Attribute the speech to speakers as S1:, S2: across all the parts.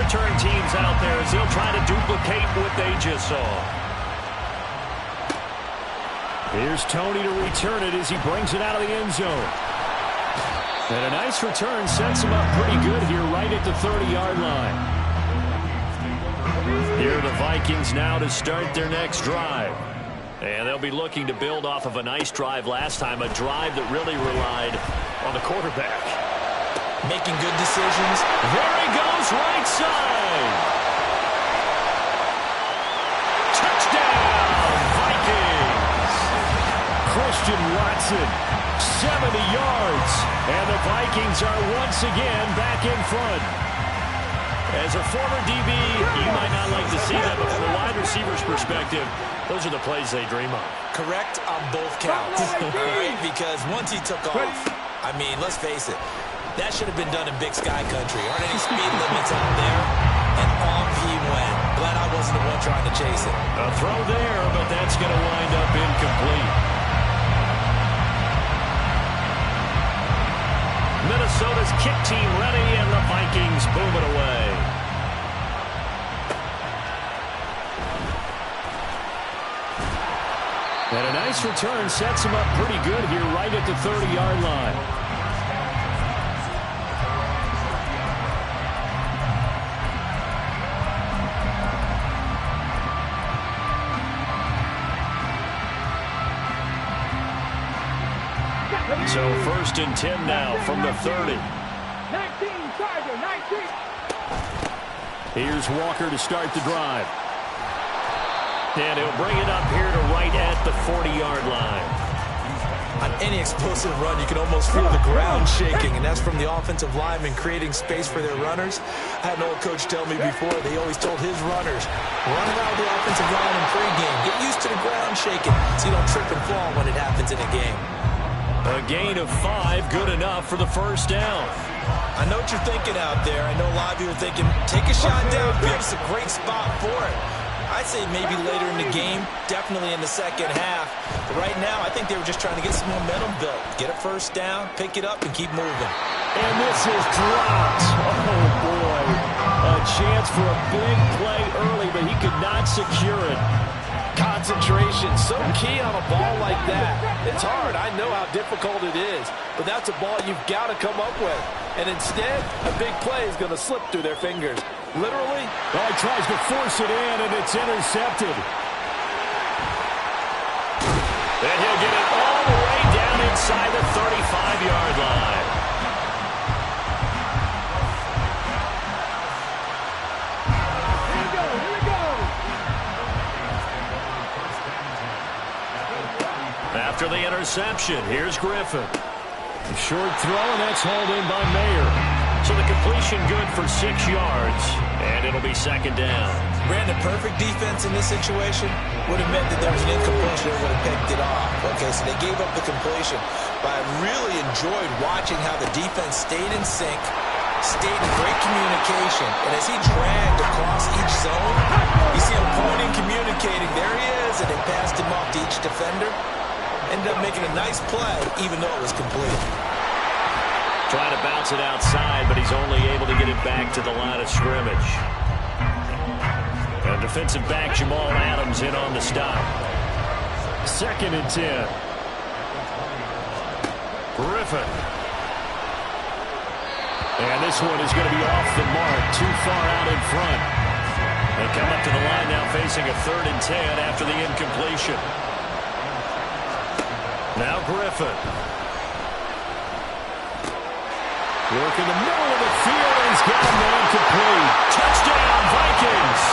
S1: return teams out there as they'll try to duplicate what they just saw. Here's Tony to return it as he brings it out of the end zone. And a nice return sets him up pretty good here right at the 30-yard line. Here are the Vikings now to start their next drive. And they'll be looking to build off of a nice drive last time, a drive that really relied on the quarterback.
S2: Making good decisions.
S1: There he goes, right side. Touchdown, Vikings. Christian Watson, 70 yards. And the Vikings are once again back in front. As a former DB, you might not like to see that, but from a wide receiver's perspective, those are the plays they dream of.
S2: Correct on both counts. All right, because once he took off, I mean, let's face it, that should have been done in Big Sky Country. Aren't any speed limits out there? And off he went. Glad I wasn't the one trying to chase it.
S1: A throw there, but that's going to wind up incomplete. Minnesota's kick team ready, and the Vikings boom it away. And a nice return sets him up pretty good here right at the 30-yard line. So 1st and 10 now from the 30.
S3: 19, Charger, 19.
S1: Here's Walker to start the drive. And he'll bring it up here to right at the 40-yard line.
S2: On any explosive run, you can almost feel the ground shaking, and that's from the offensive linemen creating space for their runners. I had an old coach tell me before, they always told his runners, run around the offensive line in pregame. Get used to the ground shaking so you don't trip and fall when it happens in a game.
S1: A gain of 5, good enough for the first down.
S2: I know what you're thinking out there. I know a lot of you are thinking, take a shot downfield. It's a great spot for it. I'd say maybe later in the game, definitely in the second half. But right now, I think they were just trying to get some momentum built. Get a first down, pick it up, and keep moving.
S1: And this is dropped. Oh, boy. A chance for a big play early, but he could not secure it.
S4: Concentration, so key on a ball like that. It's hard. I know how difficult it is, but that's a ball you've got to come up with. And instead, a big play is going to slip through their fingers. Literally.
S1: Oh, he tries to force it in, and it's intercepted. And he'll get it all the way down inside the 35-yard line. After the interception, here's Griffin. Short throw, and that's hauled in by Mayer. So the completion good for 6 yards, and it'll be second down.
S2: Brandon, perfect defense in this situation would have meant that there was an incompletion that would have picked it off. Okay, so they gave up the completion. But I really enjoyed watching how the defense stayed in sync, stayed in great communication. And as he dragged across each zone, you see him pointing, communicating. There he is, and they passed him off to each defender. Ended up making a nice play, even though it was complete.
S1: Trying to bounce it outside, but he's only able to get it back to the line of scrimmage. And defensive back Jamal Adams in on the stop. 2nd and 10. Griffin. And this one is going to be off the mark, too far out in front. They come up to the line now facing a 3rd and 10 after the incompletion. Now Griffin. Working the middle of the field, and he's got a man complete. Touchdown, Vikings.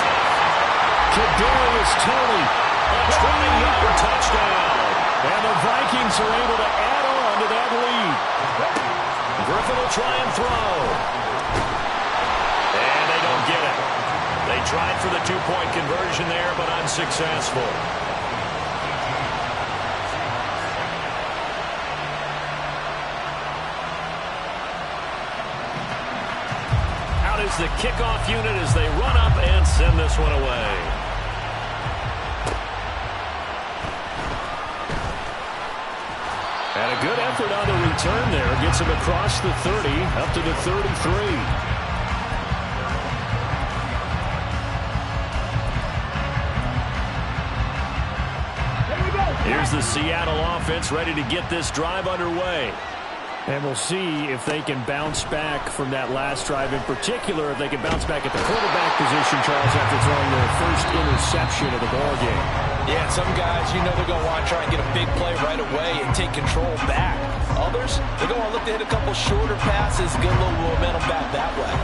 S1: Kadarius Toney, a 20-yard touchdown. And the Vikings are able to add on to that lead. Griffin will try and throw. And they don't get it. They tried for the 2-point conversion there, but unsuccessful. Is the kickoff unit as they run up and send this one away. And a good effort on the return there. Gets him across the 30, up to the 33. Here's the Seattle offense ready to get this drive underway.
S5: And we'll see if they can bounce back from that last drive. In particular, if they can bounce back at the quarterback position, Charles, after throwing their first interception of the ballgame.
S2: Yeah, some guys, you know they're going to want to try and get a big play right away and take control back. Others, they're going to look to hit a couple shorter passes, get a little momentum back that way.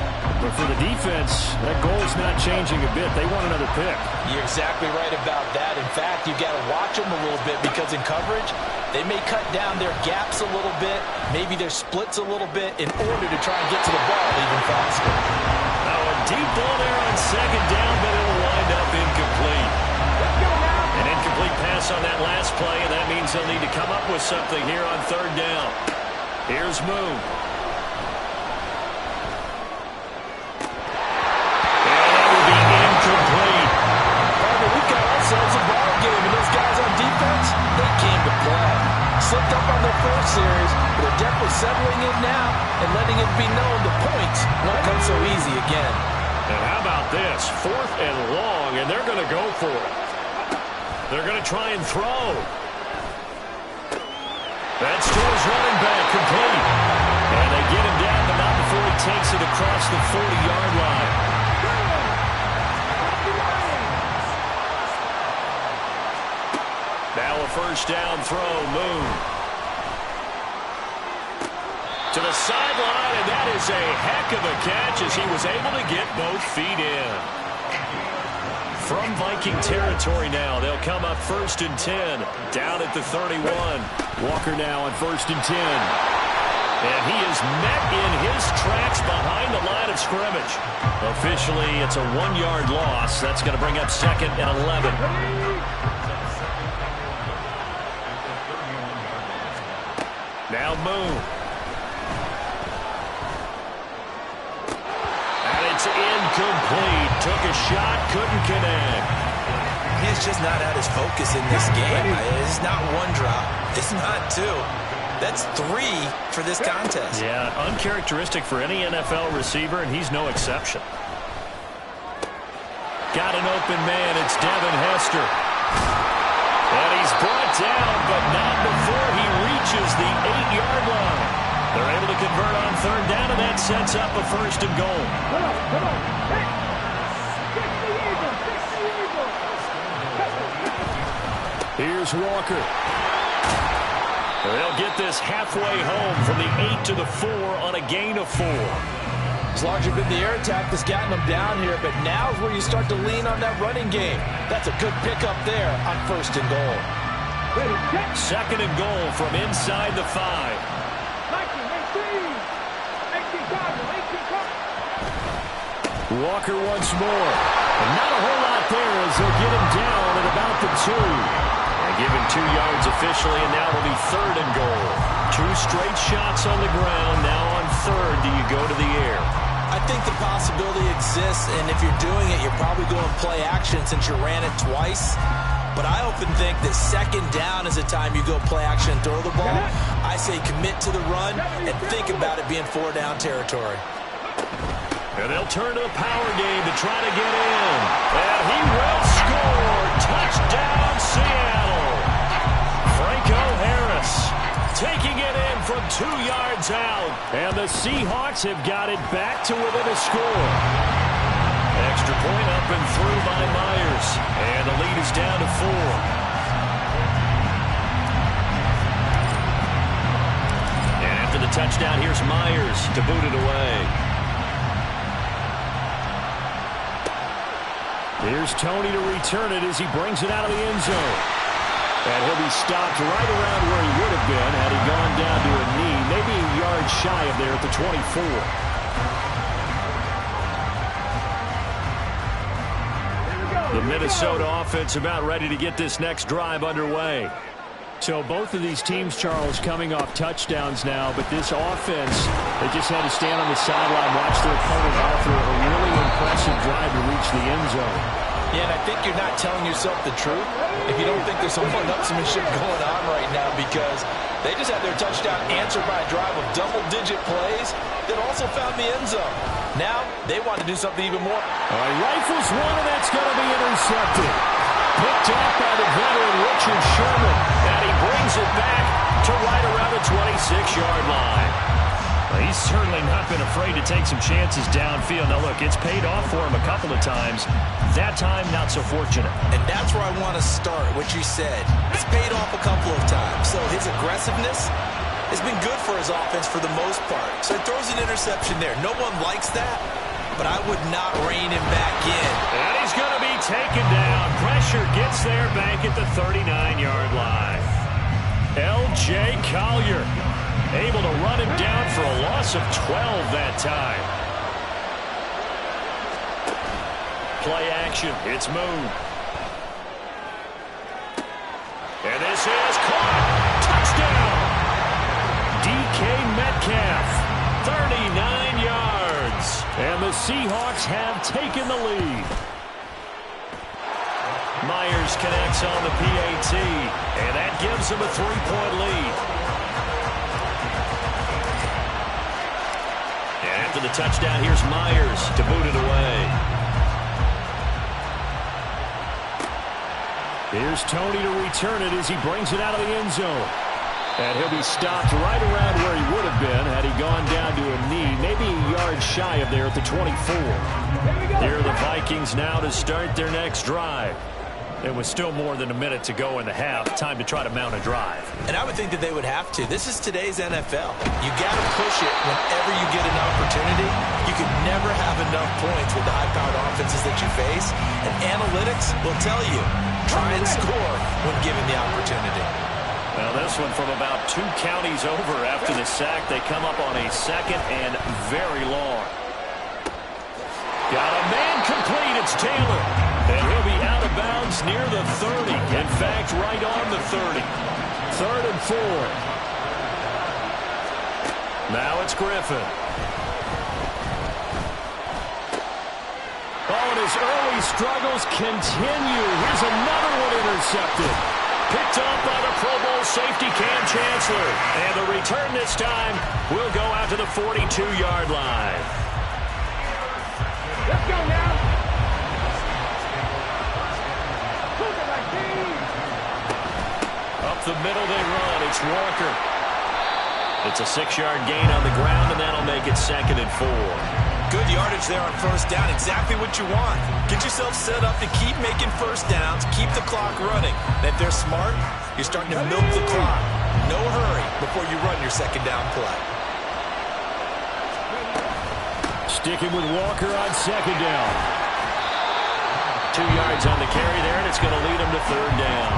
S5: But for the defense, that goal's not changing a bit. They want another pick.
S2: You're exactly right about that. In fact, you've got to watch them a little bit because in coverage, they may cut down their gaps a little bit, maybe their splits a little bit in order to try and get to the ball even faster.
S1: Now a deep ball there on second down, but it'll wind up incomplete. An incomplete pass on that last play, and that means they'll need to come up with something here on third down. Here's Moon. And that will be incomplete.
S2: Partner, we've got ourselves a ball game, and those guys on defense, they came to play. Slipped up on their first series, but they're definitely settling in now and letting it be known the points won't come so easy again.
S1: And how about this? 4th and long, and they're going to go for it. They're going to try and throw. That's to his running back, complete. And they get him down, but not before he takes it across the 40-yard line. Now a first down throw, Moon. To the sideline, and that is a heck of a catch as he was able to get both feet in. From Viking territory now, they'll come up 1st and 10, down at the 31.
S5: Walker now on 1st and 10.
S1: And he is met in his tracks behind the line of scrimmage. Officially, it's a 1-yard loss. That's going to bring up 2nd and 11. Now Moon. And it's incomplete. Took a shot, couldn't connect.
S2: He's just not at his focus in this game. It's not one drop. It's not two. That's 3 for this contest.
S1: Yeah, uncharacteristic for any NFL receiver, and he's no exception. Got an open man. It's Devin Hester. And he's brought down, but not before he reaches the 8-yard line. They're able to convert on third down, and that sets up a 1st and goal.
S3: Come on. Fix the Eagles.
S1: Here's Walker. They'll get this halfway home from the 8 to the 4 on a gain of 4.
S2: It's largely been the air attack that's gotten them down here, but now is where you start to lean on that running game. That's a good pickup there on 1st and goal.
S1: 2nd and goal from inside the 5.
S5: Walker once more. And not a whole lot there as they'll get him down at about the 2.
S1: And give him 2 yards officially, and now it'll be 3rd and goal. 2 straight shots on the ground. Now on 3rd, do you go to the air?
S2: I think the possibility exists, and if you're doing it, you're probably going play action since you ran it twice. But I often think that 2nd down is the time you go play action and throw the ball. I say commit to the run and think about it being 4-down territory.
S1: And they'll turn to the power game to try to get in. And he will score. Touchdown, Seattle. Franco Harris taking it in from 2 yards out. And the Seahawks have got it back to within a score. Extra point up and through by Myers. And the lead is down to 4. And after the touchdown, here's Myers to boot it away.
S5: Here's Tony to return it as he brings it out of the end zone. And he'll be stopped right around where he would have been had he gone down to a knee, maybe a yard shy of there at the 24.
S1: The Minnesota offense about ready to get this next drive underway.
S5: So both of these teams, Charles, coming off touchdowns now, but this offense, they just had to stand on the sideline, watch their opponent offer a really impressive drive to reach the end zone.
S2: Yeah, and I think you're not telling yourself the truth if you don't think there's some one-upsmanship going on right now, because they just had their touchdown answered by a drive of double-digit plays that also found the end zone. Now, they want to do something even more.
S5: Rifles one, and that's going to be intercepted.
S1: picked off by the veteran Richard Sherman. And he brings it back to right around the 26-yard line. Well, he's certainly not been afraid to take some chances downfield. Now, look, it's paid off for him a couple of times. That time, not so fortunate.
S2: And that's where I want to start, what you said. It's paid off a couple of times. So his aggressiveness has been good for his offense for the most part. So he throws an interception there. No one likes that, but I would not rein him back in.
S1: And he's going to be taken down. Pressure gets there back at the 39-yard line. L.J. Collier able to run him down for a loss of 12 that time. Play action. It's Moon. And this is caught. Touchdown. DK Metcalf. 39 yards. And the Seahawks have taken the lead. Myers connects on the PAT. And that gives them a 3-point lead. And after the touchdown, here's Myers to boot it away. Here's Tony to return it as he brings it out of the end zone. And he'll be stopped right around where he would have been had he gone down to a knee, maybe a yard shy of there at the 24. Here are the Vikings now to start their next drive. It was still more than a minute to go in the half. Time to try to mount a drive.
S2: And I would think that they would have to. This is today's NFL. You got to push it whenever you get an opportunity. You can never have enough points with the high-powered offenses that you face. And analytics will tell you, try and score when given the opportunity.
S1: Well, this one from about 2 counties over after the sack. They come up on a second and very long. Got a man complete. It's Taylor. And he'll be out of bounds near the 30. In fact, right on the 30. 3rd and 4. Now it's Griffin. Oh, and his early struggles continue. Here's another one intercepted. Picked up by the Pro Bowl safety Cam Chancellor. And the return this time will go out to the 42-yard line.
S3: Let's go now.
S1: Up the middle they run. It's Walker. It's a 6-yard gain on the ground, and that'll make it 2nd and 4.
S2: Good yardage there on first down. Exactly what you want. Get yourself set up to keep making first downs, keep the clock running. And if they're smart, you're starting to milk the clock. No hurry before you run your second down play.
S1: Sticking with Walker on 2nd down. 2 yards on the carry there, and it's going to lead them to 3rd down.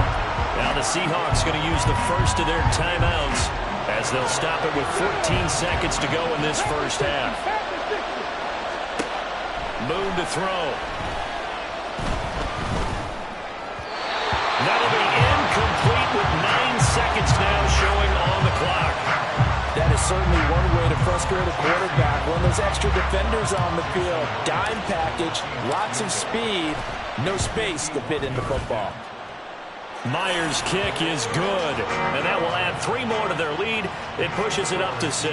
S1: Now the Seahawks going to use the first of their timeouts as they'll stop it with 14 seconds to go in this first half. Moon to throw. That'll be incomplete with 9 seconds now showing on the clock.
S4: That is certainly one way to frustrate a quarterback. When there's extra defenders on the field, dime package, lots of speed, no space to fit into football.
S1: Myers' kick is good, and that will add 3 more to their lead. It pushes it up to 6.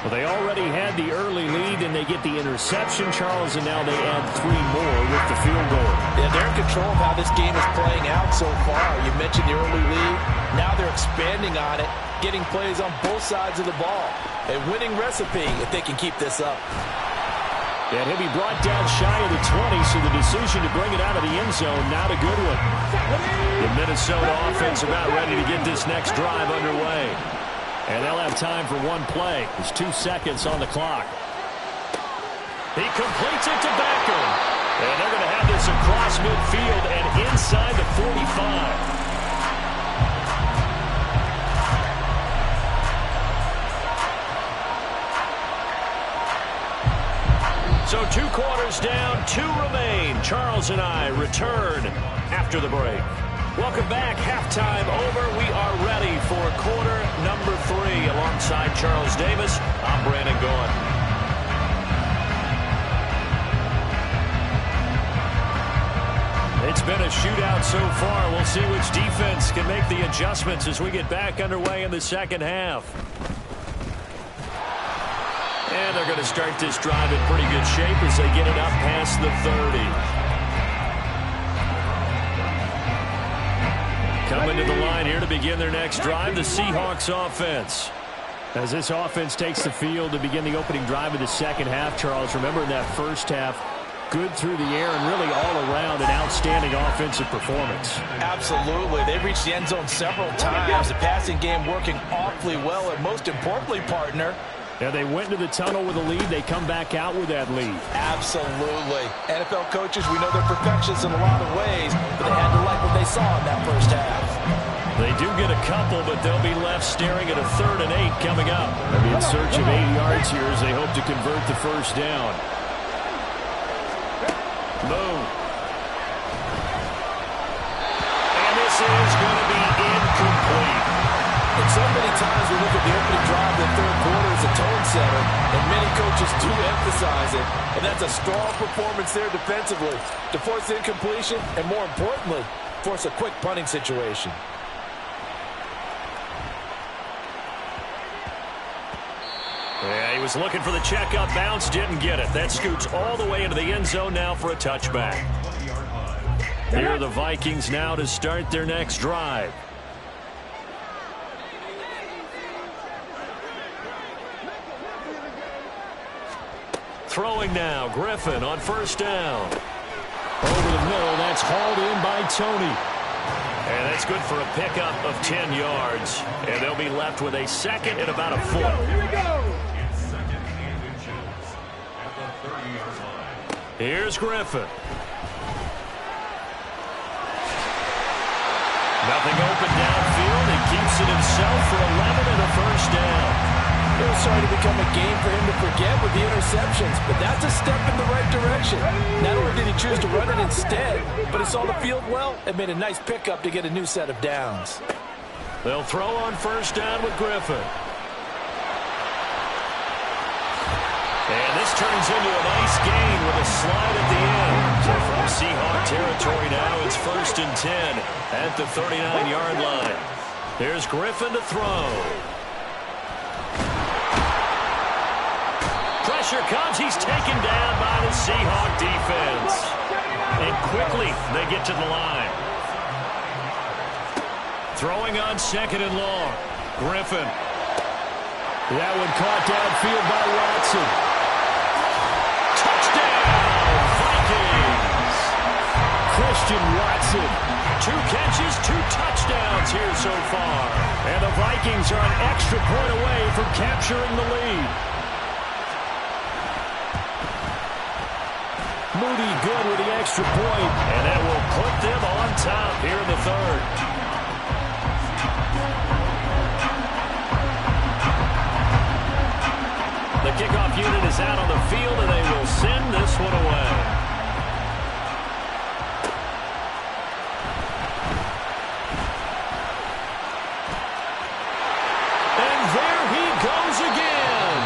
S1: Well, they already had the early lead, and they get the interception, Charles, and now they add 3 more with the field goal.
S4: Yeah, they're in control of how this game is playing out so far. You mentioned the early lead. Now they're expanding on it, getting plays on both sides of the ball. A winning recipe if they can keep this up.
S1: And he'll be brought down shy of the 20, so the decision to bring it out of the end zone, not a good one. The Minnesota offense about ready to get this next drive underway. And they'll have time for 1 play. There's 2 seconds on the clock. He completes it to Beckham. And they're going to have this across midfield and inside the 45. So 2 quarters down, 2 remain. Charles and I return after the break. Welcome back. Halftime over. We are ready for quarter number 3. Alongside Charles Davis, I'm Brandon Gaughan. It's been a shootout so far. We'll see which defense can make the adjustments as we get back underway in the second half. And they're going to start this drive in pretty good shape as they get it up past the 30. Coming to the line here to begin their next drive, the Seahawks offense.
S5: As this offense takes the field to begin the opening drive of the second half, Charles, remember in that first half, good through the air and really all around an outstanding offensive performance.
S4: Absolutely. They reached the end zone several times. The passing game working awfully well. And most importantly, partner,
S5: yeah, they went into the tunnel with a lead. They come back out with that lead.
S4: Absolutely. NFL coaches, we know they're perfectionists in a lot of ways, but they had to like what they saw in that first half.
S1: They do get a couple, but they'll be left staring at a 3rd and 8 coming up.
S5: They'll be in search of 8 yards here as they hope to convert the first down.
S1: Boom. And this is going to be incomplete.
S4: And so many times we look at the opening drive of the third quarter as a tone setter, and many coaches do emphasize it. And that's a strong performance there defensively to force the incompletion and, more importantly, force a quick punting situation.
S1: Yeah, he was looking for the checkup bounce, didn't get it. That scoots all the way into the end zone now for a touchback. Here are the Vikings now to start their next drive. Throwing now, Griffin on first down. Over the middle, that's hauled in by Tony. And that's good for a pickup of 10 yards. And they'll be left with a second and about a foot.
S3: Here we go.
S1: Here's Griffin. Nothing open downfield. He keeps it himself for 11 and a first down.
S4: It was starting to become a game for him to forget with the interceptions, but that's a step in the right direction. Not only did he choose to run it instead, but he saw the field well and made a nice pickup to get a new set of downs.
S1: They'll throw on first down with Griffin. And this turns into a nice gain with a slide at the end. So from Seahawk territory now, it's 1st and 10 at the 39-yard line. There's Griffin to throw. Pressure comes. He's taken down by the Seahawk defense. And quickly they get to the line. Throwing on 2nd and long. Griffin.
S5: That one caught downfield by Watson.
S1: Touchdown, Vikings.
S5: Christian Watson.
S1: 2 catches, 2 touchdowns here so far.
S5: And the Vikings are an extra point away from capturing the lead. Moody good with the extra point.
S1: And that will put them on top here in the 3rd. The kickoff unit is out on the field, and they will send this one away. And there he goes again.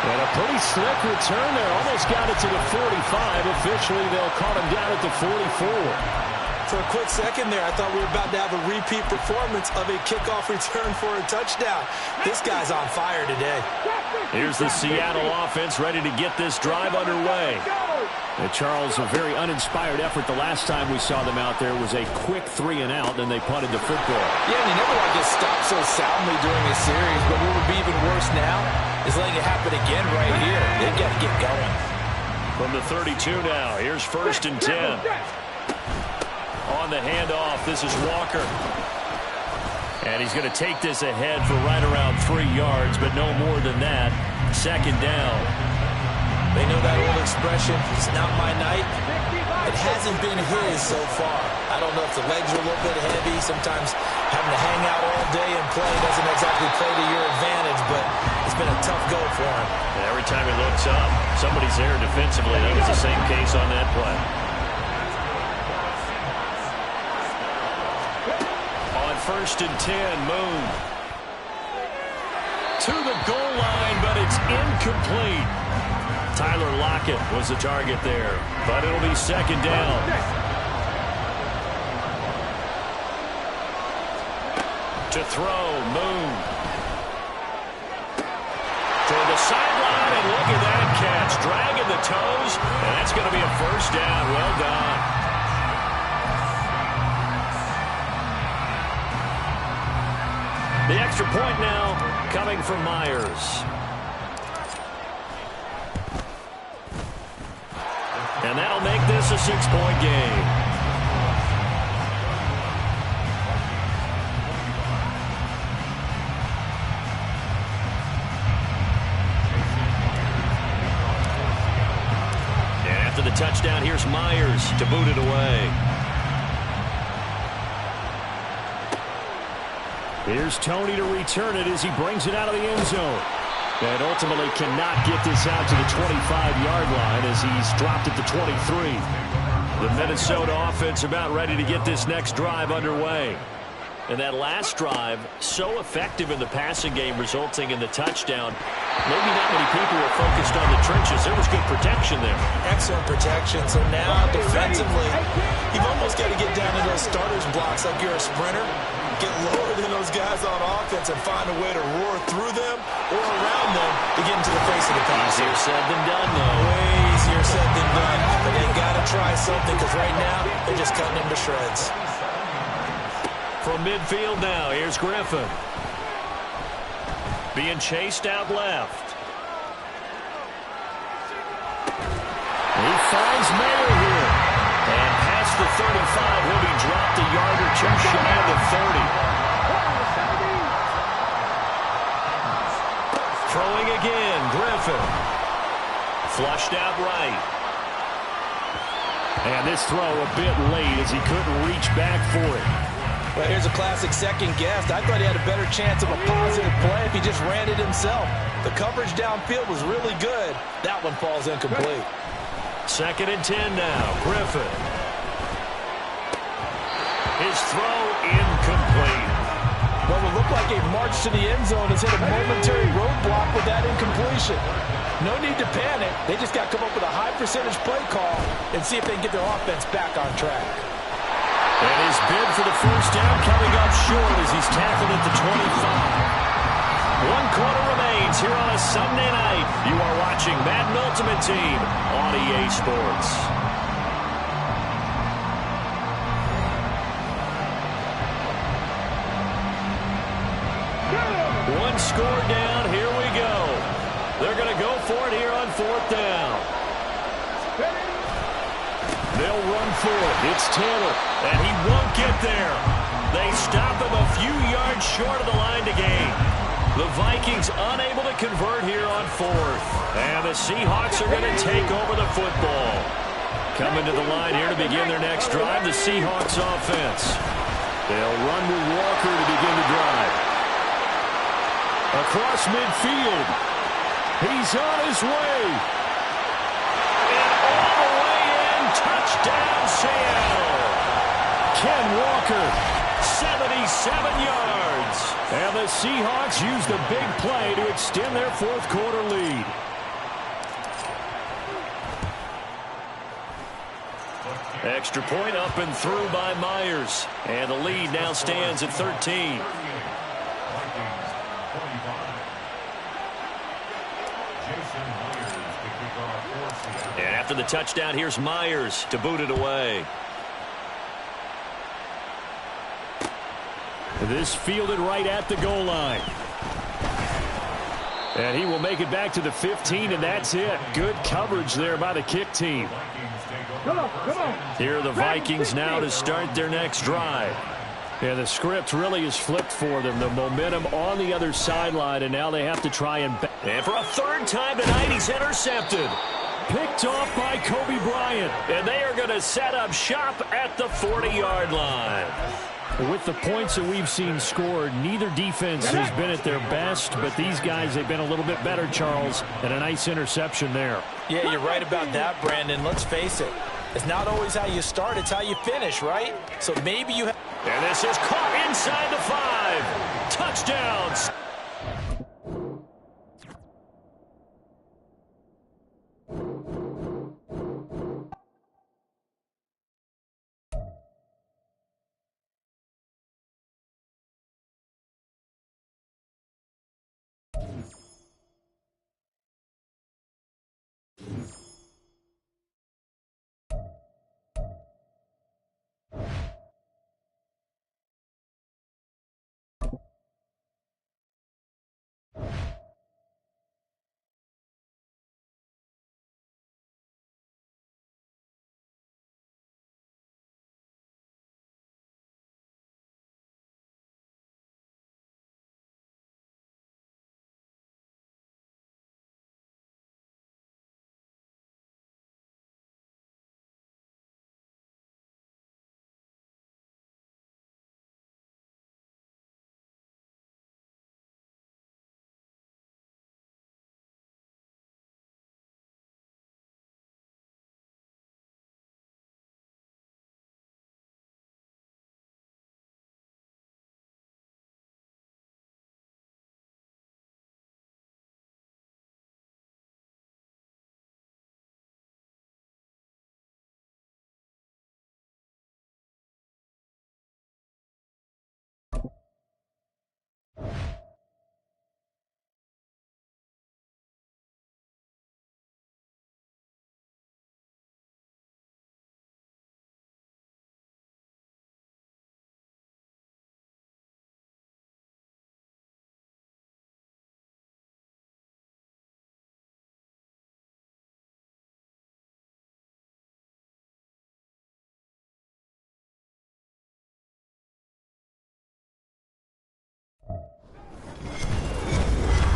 S5: And a pretty slick return there. Almost got it to the 45. Officially, they'll call him down at the 44.
S2: For a quick second there, I thought we were about to have a repeat performance of a kickoff return for a touchdown. This guy's on fire today.
S1: Here's the Seattle offense ready to get this drive underway.
S5: And Charles, a very uninspired effort. The last time we saw them out there was a quick 3 and out, then they punted the football.
S2: Yeah, and you never want to get stopped so soundly during a series, but what would be even worse now is letting it happen again right here. They've got to get going.
S1: From the 32 now, here's 1st and 10. On the handoff, this is Walker. And he's going to take this ahead for right around 3 yards, but no more than that. 2nd down.
S2: They know that old expression, it's not my night. It hasn't been his so far. I don't know if the legs are a little bit heavy. Sometimes having to hang out all day and play doesn't exactly play to your advantage, but it's been a tough go for him.
S1: And every time he looks up, somebody's there defensively. That was the same case on that play. On 1st and 10, Moon. To the goal line, but it's incomplete. Tyler Lockett was the target there, but it'll be 2nd down. To throw, Moon. Toward the sideline, and look at that catch. Dragging the toes, and that's going to be a 1st down. Well done. The extra point now coming from Myers. And that'll make this a 6-point game. And after the touchdown, here's Myers to boot it away.
S5: Here's Tony to return it as he brings it out of the end zone. And ultimately cannot get this out to the 25-yard line as he's dropped it to 23.
S1: The Minnesota offense about ready to get this next drive underway. And that last drive, so effective in the passing game, resulting in the touchdown. Maybe not many people were focused on the trenches. There was good protection there.
S2: Excellent protection. So now, defensively, you've almost got to get down to those starters blocks like you're a sprinter. Get lower than those guys on offense and find a way to roar through them or around them to get into the face of the pass.
S1: Easier said than done, though.
S2: Way easier said than done. But they got to try something because right now they're just cutting him to shreds.
S1: From midfield now, here's Griffin. Being chased out left.
S5: He finds Mayer here.
S1: And past the 35, he'll be dropped a yard or two shy of the 30. Throwing again, Griffin. Flushed out right.
S5: And this throw a bit late as he couldn't reach back for it.
S2: Well, here's a classic second guess. I thought he had a better chance of a positive play if he just ran it himself. The coverage downfield was really good. That one falls incomplete.
S1: 2nd and 10 now. Griffin. His throw incomplete.
S4: What would look like a march to the end zone has hit a momentary roadblock with that incompletion. No need to panic. They just got to come up with a high percentage play call and see if they can get their offense back on track.
S1: And his bid for the first down coming up short as he's tackled at the 25. 1 quarter remains here on a Sunday night. You are watching Madden Ultimate Team on EA Sports. One score down. Here we go. They're going to go for it here on 4th down. They'll run for it. It's Taylor, and he won't get there. They stop him a few yards short of the line to gain. The Vikings unable to convert here on 4th. And the Seahawks are going to take over the football. Coming to the line here to begin their next drive, the Seahawks offense. They'll run with Walker to begin the drive. Across midfield. He's on his way. And all the way in, touchdown Seattle. Ken Walker, 77 yards. And the Seahawks use the big play to extend their 4th quarter lead. Extra point up and through by Myers. And the lead now stands at 13. And after the touchdown, here's Myers to boot it away.
S5: This fielded right at the goal line. And he will make it back to the 15, and that's it. Good coverage there by the kick team.
S3: Come on.
S5: Here are the Vikings now to start their next drive. And the script really is flipped for them. The momentum on the other sideline, and now they have to try and...
S1: And for a 3rd time tonight, he's intercepted.
S5: Picked off by Kobe Bryant.
S1: And they are going to set up shop at the 40-yard line.
S5: With the points that we've seen scored, neither defense has been at their best, but these guys, they've been a little bit better, Charles, and a nice interception there.
S2: Yeah, you're right about that, Brandon. Let's face it. It's not always how you start, it's how you finish, right? So maybe you have...
S1: And this is caught inside the 5. Touchdowns.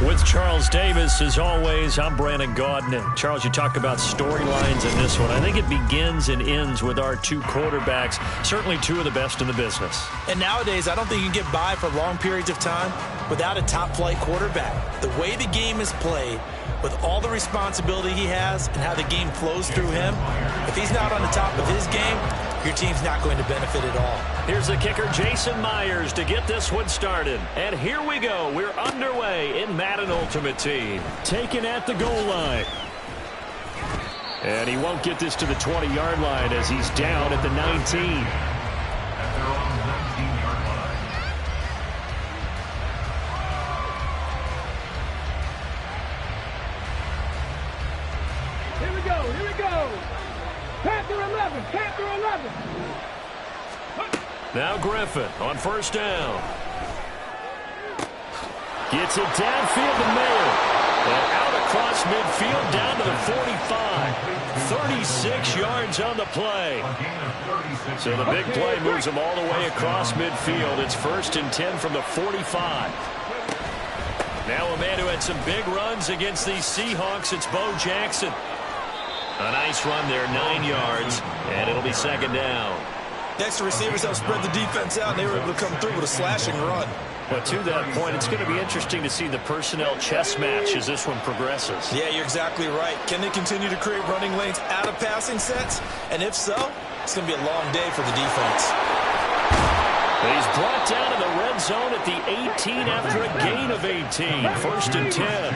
S1: With Charles Davis, as always, I'm Brandon Gaudin. Charles, you talk about storylines in this one. I think it begins and ends with our two quarterbacks, certainly two of the best in the business.
S2: And nowadays, I don't think you can get by for long periods of time without a top-flight quarterback. The way the game is played, with all the responsibility he has and how the game flows through him, if he's not on the top of his game, your team's not going to benefit at all.
S1: Here's the kicker, Jason Myers, to get this one started. And here we go. We're underway in Madden Ultimate Team. Taken at the goal line. And he won't get this to the 20-yard line as he's down at the 19.
S3: Here we go. Panther 11, Panther 11.
S1: Now Griffin on first down. Gets it downfield to Miller. And out across midfield down to the 45. 36 yards on the play. So the big play moves him all the way across midfield. It's 1st and 10 from the 45. Now a man who had some big runs against these Seahawks, it's Bo Jackson. A nice run there, 9 yards, and it'll be 2nd down.
S2: Next, the receivers have spread the defense out, and they were able to come through with a slashing run.
S1: But to that point, it's going to be interesting to see the personnel chess match as this one progresses.
S2: Yeah, you're exactly right. Can they continue to create running lanes out of passing sets? And if so, it's going to be a long day for the defense.
S1: He's brought down in the red zone at the 18 after a gain of 18. 1st and 10.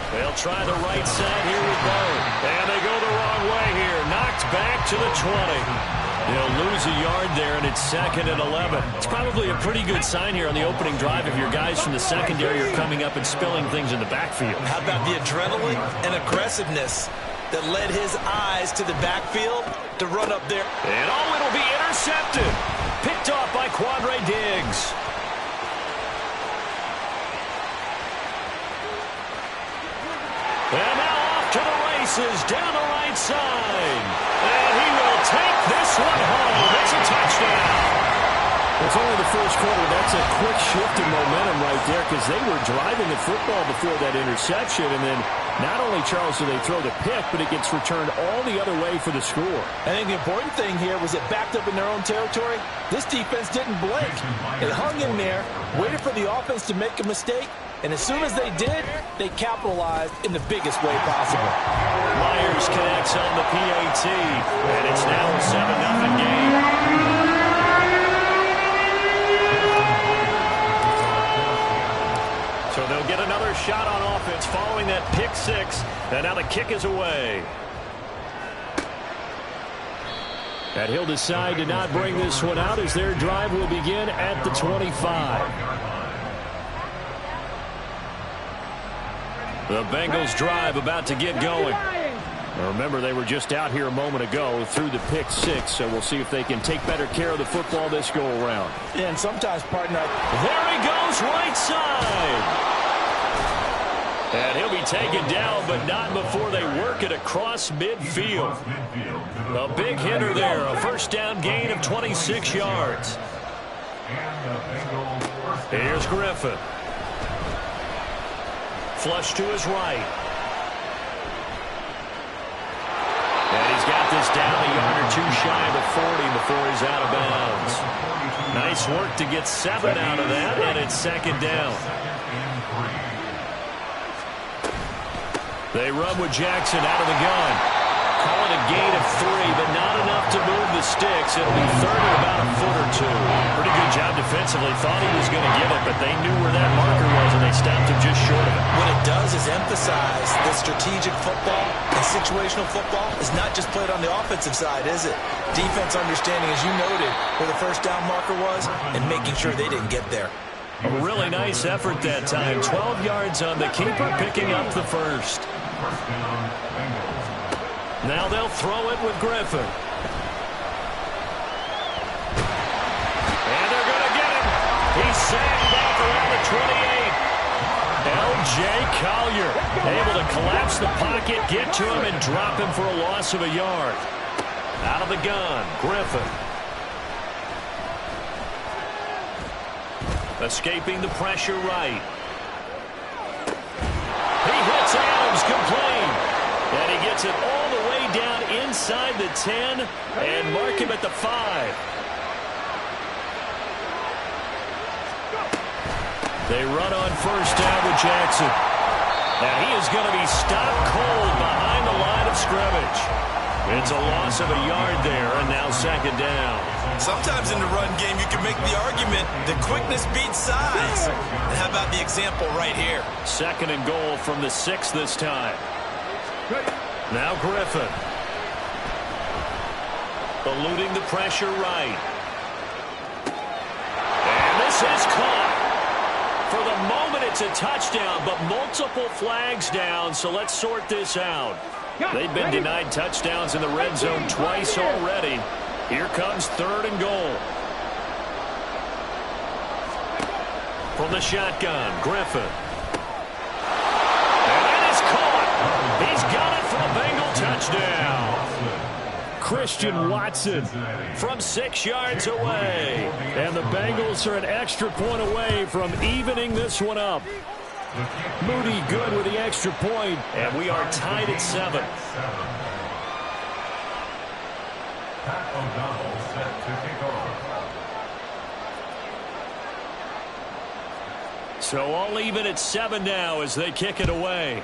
S1: They'll try the right side here with Bo. And they go the wrong way here. Knocked back to the 20. They'll lose a yard there, and it's 2nd and 11. It's probably a pretty good sign here on the opening drive if your guys from the secondary are coming up and spilling things in the backfield.
S2: How about the adrenaline and aggressiveness that led his eyes to the backfield to run up there?
S1: And it'll be intercepted. Picked off by Quandre Diggs. And now off to the races, down the right side. And he will take this one home. It's a touchdown.
S5: It's only the first quarter. That's a quick shift in momentum right there because they were driving the football before that interception. And then not only, Charles, do they throw the pick, but it gets returned all the other way for the score.
S4: I think the important thing here was it backed up in their own territory. This defense didn't blink. They hung in there, waited for the offense to make a mistake, and as soon as they did, they capitalized in the biggest way possible.
S1: Myers connects on the PAT, and it's now a 7-0 game. So they'll get another shot on offense following that pick six, and now the kick is away. And he'll decide to not bring this one out as their drive will begin at the 25. The Bengals drive about to get going. Now remember, they were just out here a moment ago through the pick six, so we'll see if they can take better care of the football this go around.
S4: Yeah, and sometimes, partner,
S1: there he goes, right side. And he'll be taken down, but not before they work it across midfield. A big hitter there, a first down gain of 26 yards. Here's Griffin. Flush to his right. And he's got this down a yard or two shy of the 40 before he's out of bounds. Nice work to get 7 out of that, and it's 2nd down. They run with Jackson out of the gun. Call it a gain of 3, but not enough to move the sticks. It'll be 3rd and about a foot or two. Pretty good job defensively. Thought he was going to get it, but they knew where that marker was, and they stopped him just short of it.
S2: What it does is emphasize that strategic football and situational football is not just played on the offensive side, is it? Defense understanding, as you noted, where the first down marker was and making sure they didn't get there.
S1: A really nice effort that time. 12 yards on the keeper, picking up the first. Now they'll throw it with Griffin. And they're going to get him. He's sacked back around the 28. L.J. Collier able to collapse the pocket, get to him, and drop him for a loss of a yard. Out of the gun, Griffin. Escaping the pressure right. He hits Adams complete. And he gets it all the way down inside the 10 and mark him at the 5. They run on first down with Jackson. Now he is going to be stopped cold behind the line of scrimmage. It's a loss of a yard there, and now second down.
S2: Sometimes in the run game, you can make the argument that quickness beats size. And how about the example right here?
S1: Second and goal from the 6 this time. Now Griffin. Eluding the pressure right. And this is caught. For the moment, it's a touchdown, but multiple flags down, so let's sort this out. They've been denied touchdowns in the red zone twice already. Here comes third and goal. From the shotgun, Griffin. And that is caught. He's got it for the Bengal touchdown. Christian Watson from 6 yards away. And the Bengals are an extra point away from evening this one up. Moody good with the extra point, and we are tied at 7. So all even at 7 now as they kick it away.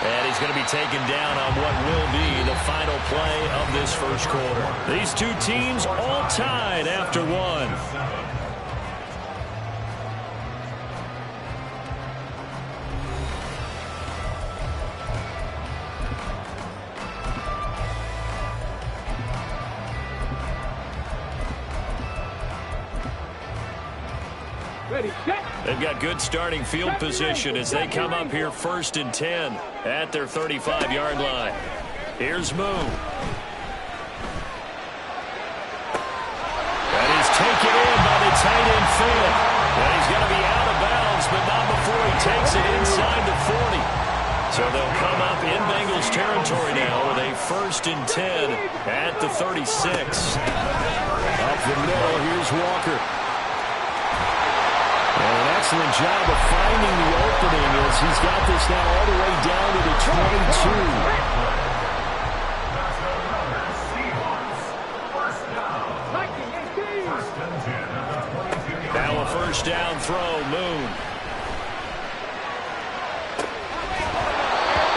S1: And he's going to be taken down on what will be the final play of this first quarter. These two teams all tied after 1. They've got good starting field position as they come up here first and 10 at their 35-yard line. Here's Moon. That is taken in by the tight end Finn. And he's going to be out of bounds, but not before he takes it inside the 40. So they'll come up in Bengals territory now with a first and 10 at the 36. Up the middle, here's Walker. And an excellent job of finding the opening as he's got this now all the way down to the 22. Now a first down throw, Moon.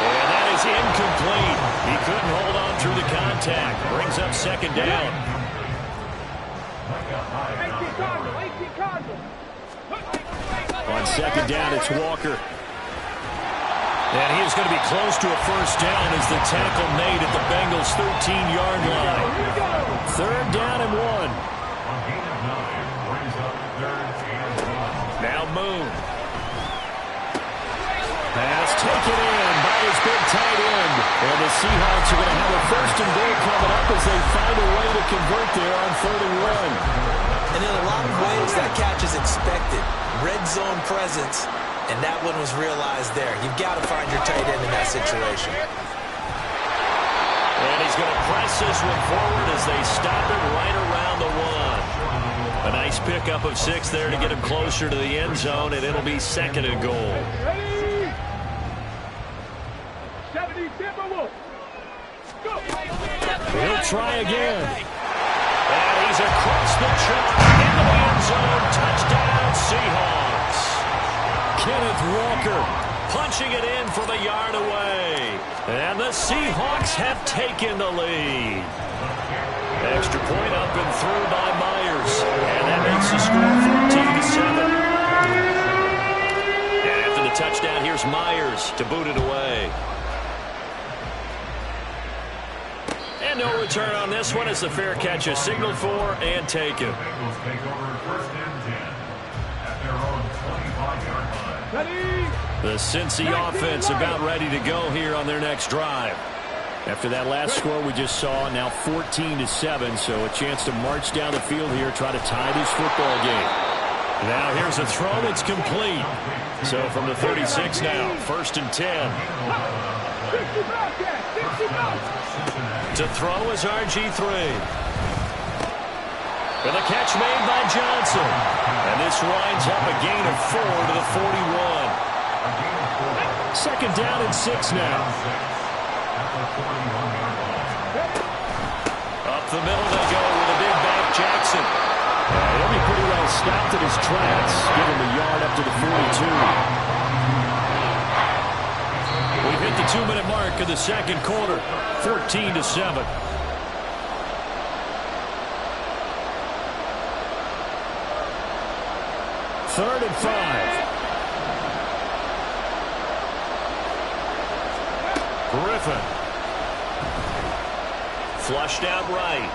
S1: And that is incomplete. He couldn't hold on through the contact. Brings up second down. On second down, it's Walker. And he is going to be close to a first down as the tackle made at the Bengals' 13-yard line. Third down and 1. Now Moon. Pass taken in by his big tight end. And the Seahawks are going to have a first and goal coming up as they find a way to convert there on 3rd and 1.
S2: And in a lot of ways, that catch is expected. Red zone presence, and that one was realized there. You've got to find your tight end in that situation.
S1: And he's going to press this one forward as they stop it right around the 1. A nice pickup of 6 there to get him closer to the end zone, and it'll be second and goal. He'll try again. And he's across the chalk into the end zone. Touchdown, Seahawks. Kenneth Walker punching it in from a yard away. And the Seahawks have taken the lead. Extra point up and through by Myers. And that makes the score 14-7. And after the touchdown, here's Myers to boot it away. And no return on this one as the fair catch is signaled for and taken. The Cincy offense about ready to go here on their next drive. After that last score we just saw, now 14-7, so a chance to march down the field here, try to tie this football game. Now here's a throw that's complete. So from the 36 now, 1st and 10. To throw is RG3. With a catch made by Johnson. And this winds up a gain of 4 to the 41. Second down and 6 now. Up the middle they go with a big back Jackson.
S5: He'll be pretty well stopped at his tracks. Give him a yard up to the 42.
S1: We've hit the 2-minute mark of the second quarter. 14-7.
S5: Third and 5.
S1: Griffin. Flushed out right.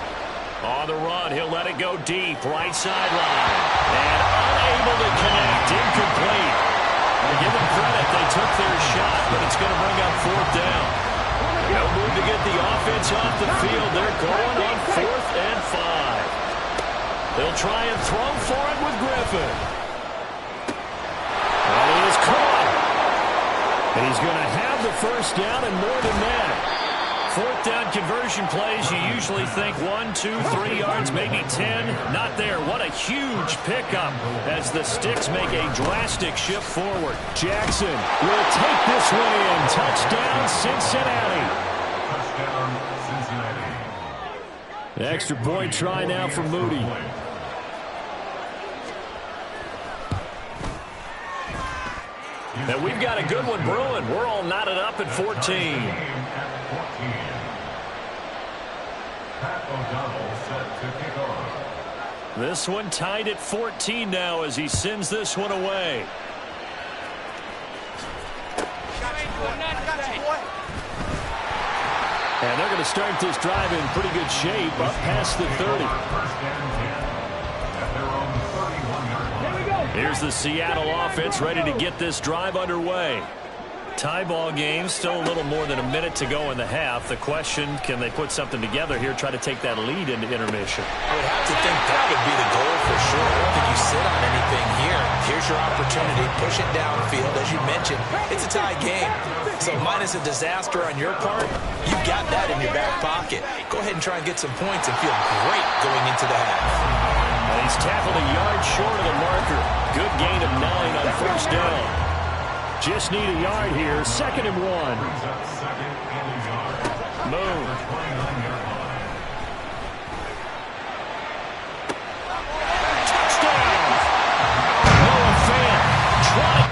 S1: On the run, he'll let it go deep. Right sideline. And unable to connect. Incomplete. To give them credit, they took their shot, but it's going to bring up fourth down. No move to get the offense off the field. They're going on 4th and 5. They'll try and throw for it with Griffin. And he is caught.
S5: And he's going to have the first down and more than that.
S1: Fourth down conversion plays, you usually think 1, 2, 3 yards, maybe 10. Not there. What a huge pickup as the Sticks make a drastic shift forward.
S5: Jackson will take this one in. Touchdown, Cincinnati. The extra point try now for Moody.
S1: And we've got a good one brewing. We're all knotted up at 14. This one tied at 14 now as he sends this one away.
S5: And they're going to start this drive in pretty good shape up past the 30.
S1: Here's the Seattle offense ready to get this drive underway. Tie ball game, still a little more than a minute to go in the half. The question, can they put something together here, try to take that lead into intermission?
S2: I would have to think that would be the goal for sure. I don't think you sit on anything here. Here's your opportunity. Push it downfield. As you mentioned, it's a tie game. So minus a disaster on your part, you've got that in your back pocket. Go ahead and try and get some points and feel great going into the half.
S1: And he's tackled a yard short of the marker. Good gain of 9 on first down.
S5: Just need a yard here. 2nd and 1.
S1: Moon. Touchdown! Noah Fant. Try.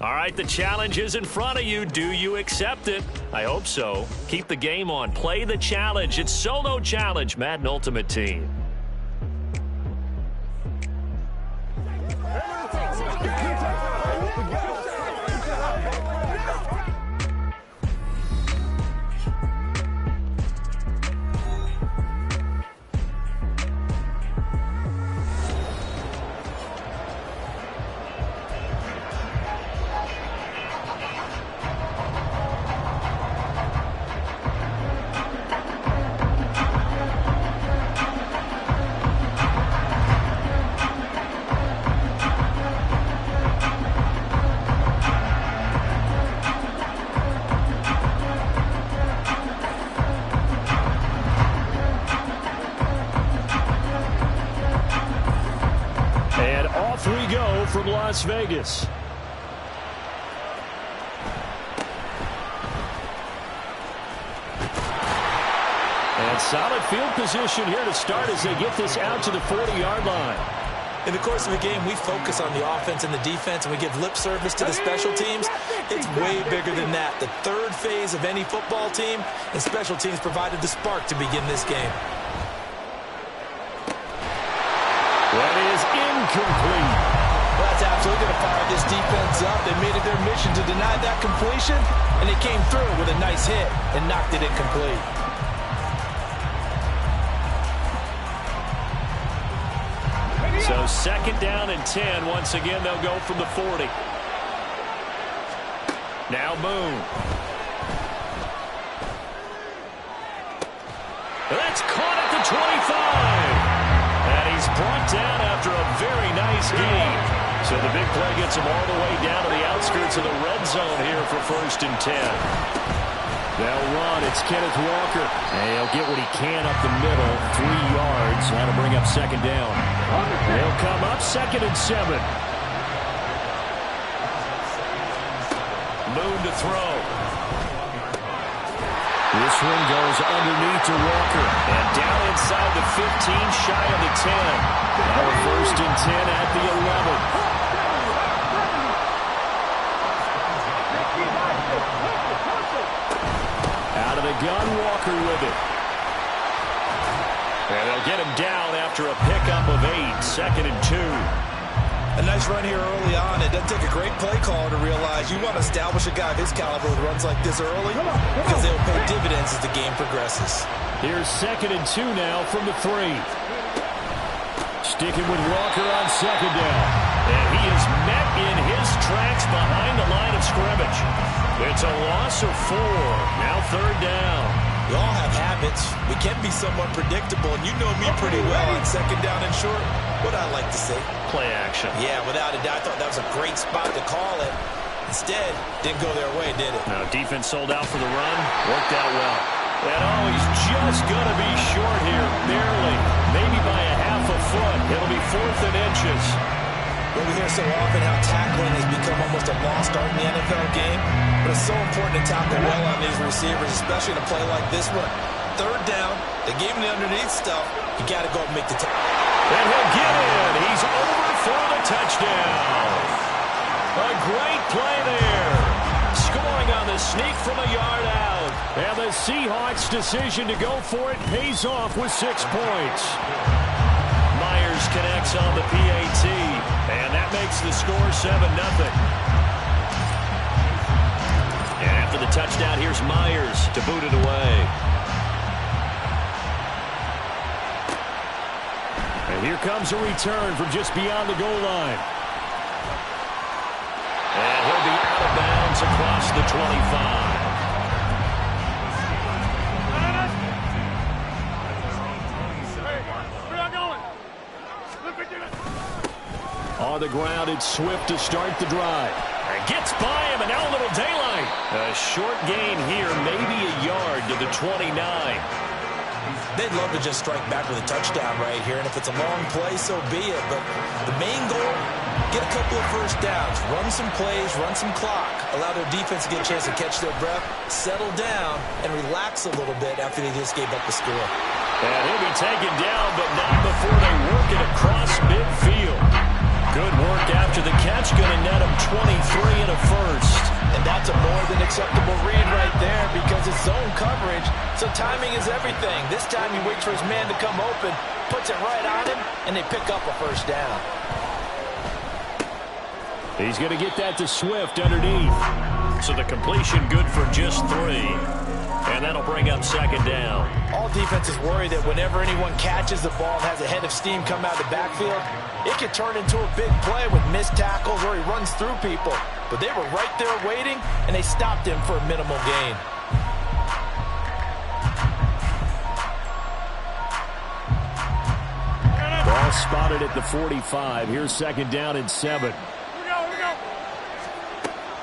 S1: All right, the challenge is in front of you. Do you accept it? I hope so. Keep the game on. Play the challenge. It's Solo Challenge, Madden Ultimate Team. from Las Vegas. And solid field position here to start as they get this out to the 40-yard line.
S2: In the course of a game, we focus on the offense and the defense, and we give lip service to the special teams. It's way bigger than that. The third phase of any football team, and special teams provided the spark to begin this game.
S1: That is incomplete.
S2: Well, that's absolutely going to fire this defense up. They made it their mission to deny that completion, and they came through with a nice hit and knocked it incomplete.
S1: So second down and 10. Once again, they'll go from the 40. Now Moon. That's caught at the 25. And he's brought down after a very nice gain. So the big play gets him all the way down to the outskirts of the red zone here for first and 10. They'll run. It's Kenneth Walker. And he'll get what he can up the middle. 3 yards. That'll bring up second down. They'll come up second and 7. Moon to throw. This one goes underneath to Walker. And down inside the 15, shy of the 10. Now a first and 10 at the 11. Out of the gun, Walker with it. And they'll get him down after a pickup of 8. Second and 2.
S2: A nice run here early on. It doesn't take a great play caller to realize you want to establish a guy of his caliber with runs like this early because they'll pay dividends as the game progresses.
S1: Here's second and 2 now from the 3. Sticking with Walker on second down. And he is met in his tracks behind the line of scrimmage. It's a loss of 4. Now third down.
S2: We all have habits. We can be somewhat predictable, and you know me pretty well on second down and short. What I like to say?
S1: Play action.
S2: Yeah, without a doubt. I thought that was a great spot to call it. Instead, didn't go their way, did it?
S1: No, defense sold out for the run. Worked out well. And he's just going to be short here. Barely. Maybe by a half a foot. It'll be 4th and inches.
S2: Well, we hear so often how tackling has become almost a lost art in the NFL game. But it's so important to tackle well on these receivers, especially in a play like this one. Third down, they gave him the underneath stuff. You got to go and make the tackle.
S1: And he'll get in. He's over for the touchdown. A great play there. Scoring on the sneak from a yard out. And the Seahawks' decision to go for it pays off with 6 points. Myers connects on the PAT. And that makes the score 7-0. And after the touchdown, here's Myers to boot it away. And here comes a return from just beyond the goal line. And he'll be out of bounds across the 25. On the ground, it's Swift to start the drive. And gets by him, and now a little daylight. A short gain here, maybe a yard to the 29.
S2: They'd love to just strike back with a touchdown right here, and if it's a long play, so be it. But the main goal, get a couple of first downs, run some plays, run some clock, allow their defense to get a chance to catch their breath, settle down, and relax a little bit after they just gave up the score.
S1: And he'll be taken down, but not before they work it across midfield. Good work after the catch, going to net him 23 and a first.
S2: And that's a more than acceptable read right there because it's zone coverage, so timing is everything. This time he waits for his man to come open, puts it right on him, and they pick up a first down.
S1: He's going to get that to Swift underneath. So the completion good for just 3. And that'll bring up second down.
S2: All defenses worry that whenever anyone catches the ball and has a head of steam come out of the backfield, it could turn into a big play with missed tackles or he runs through people. But they were right there waiting, and they stopped him for a minimal gain.
S1: Ball spotted at the 45. Here's second down and 7.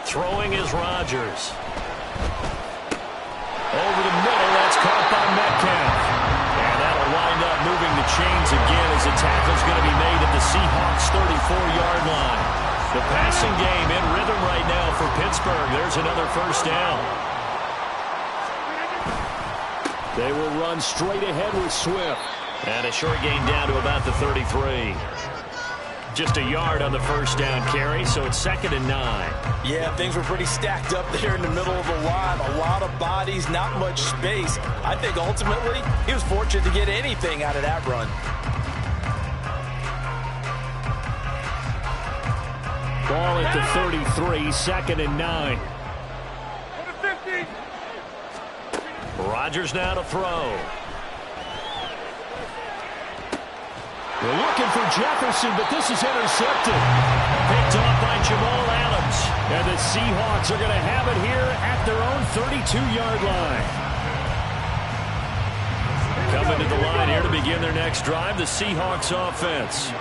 S1: Throwing is Rodgers. Over the middle, that's caught by Metcalf. And that'll wind up moving the chains again as the tackle's going to be made at the Seahawks' 34-yard line. The passing game in rhythm right now for Pittsburgh. There's another first down.
S5: They will run straight ahead with Swift.
S1: And a short gain down to about the 33. Just a yard on the first down carry, so it's 2nd and 9.
S2: Yeah, things were pretty stacked up there in the middle of the line. A lot of bodies, not much space. I think ultimately he was fortunate to get anything out of that run.
S5: Ball at the 33, 2nd and 9.
S1: Rodgers now to throw.
S5: They're looking for Jefferson, but this is intercepted.
S1: Picked off by Jamal Adams.
S5: And the Seahawks are going to have it here at their own 32-yard line.
S1: Coming to the line here to begin their next drive, the Seahawks offense.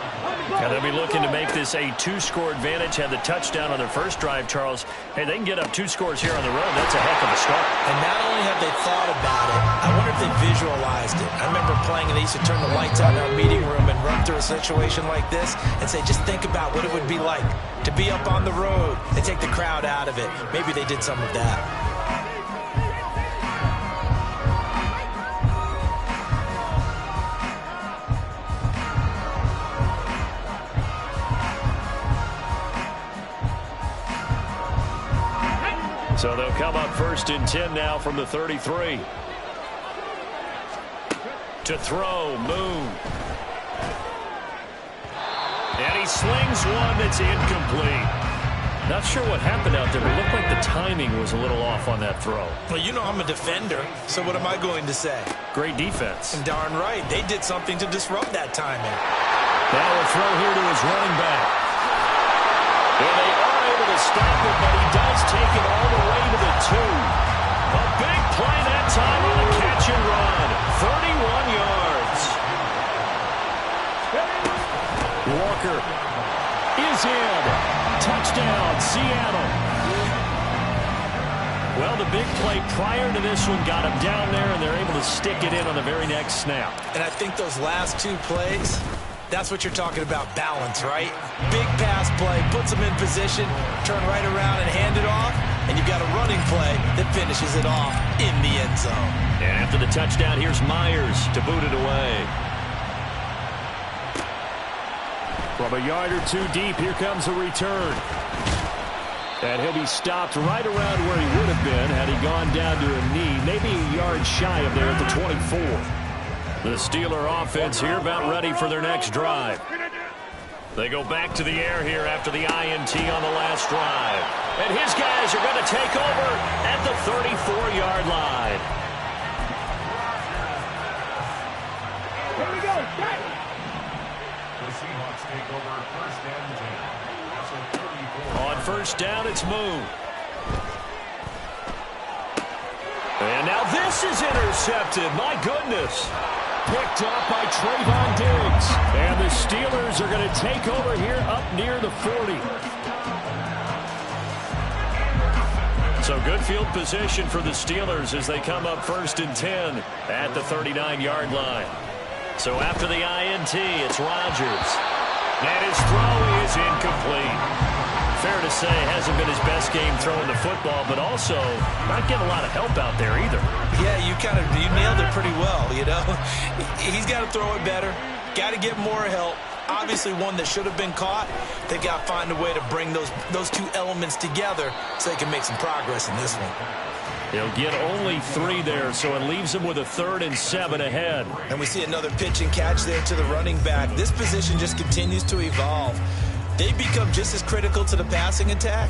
S1: And they'll be looking to make this a 2-score advantage. Had the touchdown on their first drive, Charles. Hey, they can get up 2 scores here on the road. That's a heck of a start.
S2: And not only have they thought about it, I wonder if they visualized it. I remember playing, and they used to turn the lights out in our meeting room and run through a situation like this and say, just think about what it would be like to be up on the road and take the crowd out of it. Maybe they did some of that.
S1: So they'll come up 1st and 10 now from the 33. To throw, Moon. And he slings one that's incomplete. Not sure what happened out there, but it looked like the timing was a little off on that throw.
S2: Well, you know I'm a defender, so what am I going to say?
S1: Great defense.
S2: And darn right, they did something to disrupt that timing.
S1: Now a throw here to his running back. And they are able to stop it, but he does take it all the way to the 2. A big play that time on a catch and run. 31 yards.
S5: Walker is in. Touchdown, Seattle.
S1: Well, the big play prior to this one got him down there, and they're able to stick it in on the very next snap.
S2: And I think those last 2 plays, that's what you're talking about, balance, right? Big pass play, puts them in position, turn right around and hand it off, and you've got a running play that finishes it off in the end zone.
S1: And after the touchdown, here's Myers to boot it away.
S5: From a yard or 2 deep, here comes a return. And he'll be stopped right around where he would have been had he gone down to a knee, maybe a yard shy of there at the 24. The Steeler offense here about ready for their next drive. They go back to the air here after the INT on the last drive. And his guys are going to take over at the 34-yard line.
S3: Here we go. Start.
S6: The Seahawks take over 1st and 10.
S1: On 1st down, it's Moon. And now this is intercepted. My goodness.
S5: Picked off by Trayvon Diggs. And the Steelers are going to take over here up near the 40.
S1: So good field position for the Steelers as they come up 1st and 10 at the 39-yard line. So after the INT, it's Rodgers. And his throw is incomplete. Fair to say, hasn't been his best game throwing the football, but also not getting a lot of help out there either.
S2: Yeah, you nailed it pretty well, you know. He's got to throw it better, got to get more help. Obviously one that should have been caught. They got to find a way to bring those 2 elements together so they can make some progress in this one.
S1: He'll get only 3 there, so it leaves him with a 3rd and 7 ahead.
S2: And we see another pitch and catch there to the running back. This position just continues to evolve. They become just as critical to the passing attack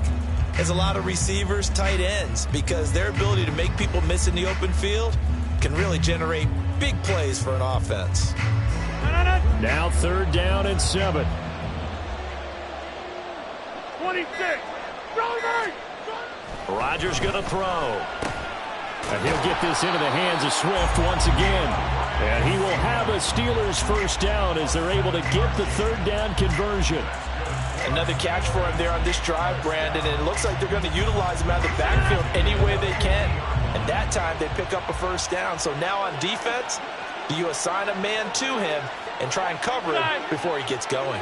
S2: as a lot of receivers, tight ends, because their ability to make people miss in the open field can really generate big plays for an offense.
S5: Now 3rd down and 7.
S3: 26. Rover.
S1: Rodgers going to throw.
S5: And he'll get this into the hands of Swift once again. And he will have a Steelers 1st down as they're able to get the 3rd down conversion.
S2: Another catch for him there on this drive, Brandon, and it looks like they're going to utilize him out of the backfield any way they can. And that time they pick up a 1st down. So now on defense, do you assign a man to him and try and cover it before he gets going.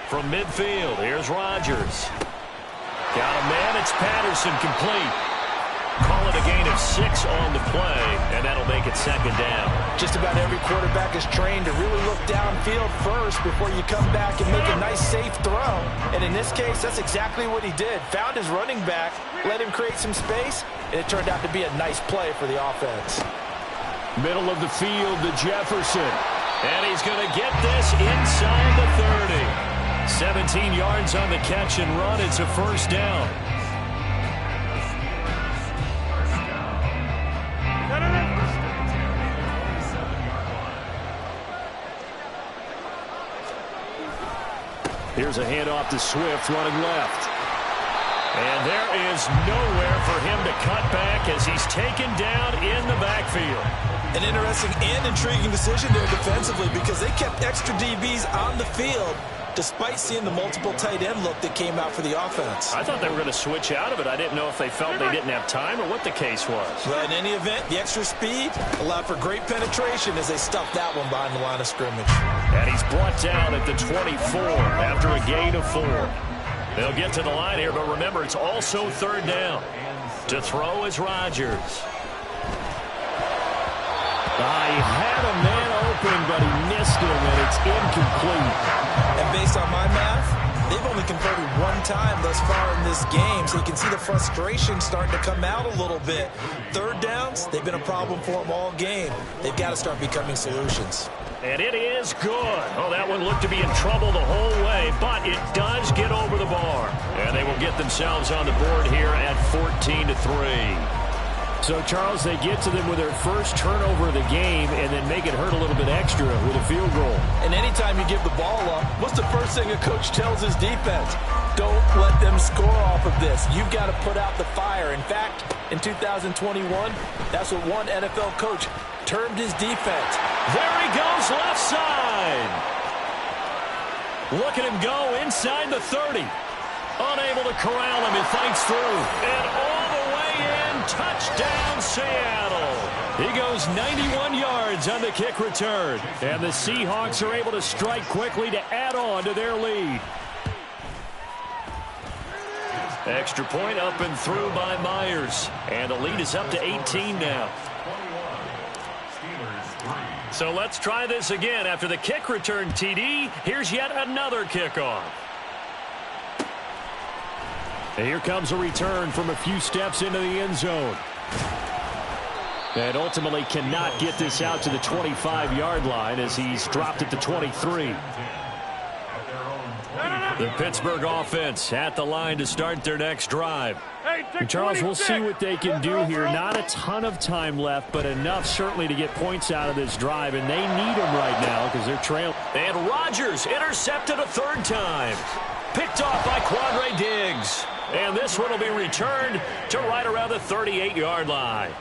S1: From midfield, here's Rodgers. Got a man, it's Patterson, complete. Call it a gain of 6 on the play, and that'll make it second down.
S2: Just about every quarterback is trained to really look downfield first before you come back and make a nice, safe throw. And in this case, that's exactly what he did. Found his running back, let him create some space, and it turned out to be a nice play for the offense.
S1: Middle of the field to Jefferson. And he's going to get this inside the 30. 17 yards on the catch and run. It's a first down. Here's a handoff to Swift running left. And there is nowhere for him to cut back as he's taken down in the backfield.
S2: An interesting and intriguing decision there defensively because they kept extra DBs on the field despite seeing the multiple tight end look that came out for the offense.
S1: I thought they were going to switch out of it. I didn't know if they felt they didn't have time or what the case was.
S2: Well, in any event, the extra speed allowed for great penetration as they stuffed that one behind the line of scrimmage.
S1: And he's brought down at the 24 after a gain of 4. They'll get to the line here, but remember, it's also third down. To throw is Rodgers. He had a man open, but he missed him, and it's incomplete.
S2: And based on my math, they've only converted one time thus far in this game, so you can see the frustration starting to come out a little bit. Third downs, they've been a problem for them all game. They've got to start becoming solutions.
S1: And it is good. Oh, that one looked to be in trouble the whole way, but it does get over the bar. And they will get themselves on the board here at 14-3.
S5: So, Charles, they get to them with their first turnover of the game and then make it hurt a little bit extra with a field goal. And anytime you give the ball up, what's the first thing a coach tells his defense? Don't let them score off of this. You've got to put out the fire. In fact, in 2021, that's what one NFL coach termed his defense.
S1: There he goes left side. Look at him go inside the 30. Unable to corral him. He fights through. And all the way in, touchdown Seattle. He goes 91 yards on the kick return. And the Seahawks are able to strike quickly to add on to their lead. Extra point up and through by Myers. And the lead is up to 18 now. So let's try this again. After the kick return TD, here's yet another kickoff. And here comes a return from a few steps into the end zone. And ultimately cannot get this out to the 25-yard line as he's dropped at the 23. The Pittsburgh offense at the line to start their next drive.
S5: And Charles, we'll see what they can do here. Not a ton of time left, but enough certainly to get points out of this drive, and they need them right now because they're trailing.
S1: And Rodgers intercepted a third time. Picked off by Quandre Diggs. And this one will be returned to right around the 38-yard line.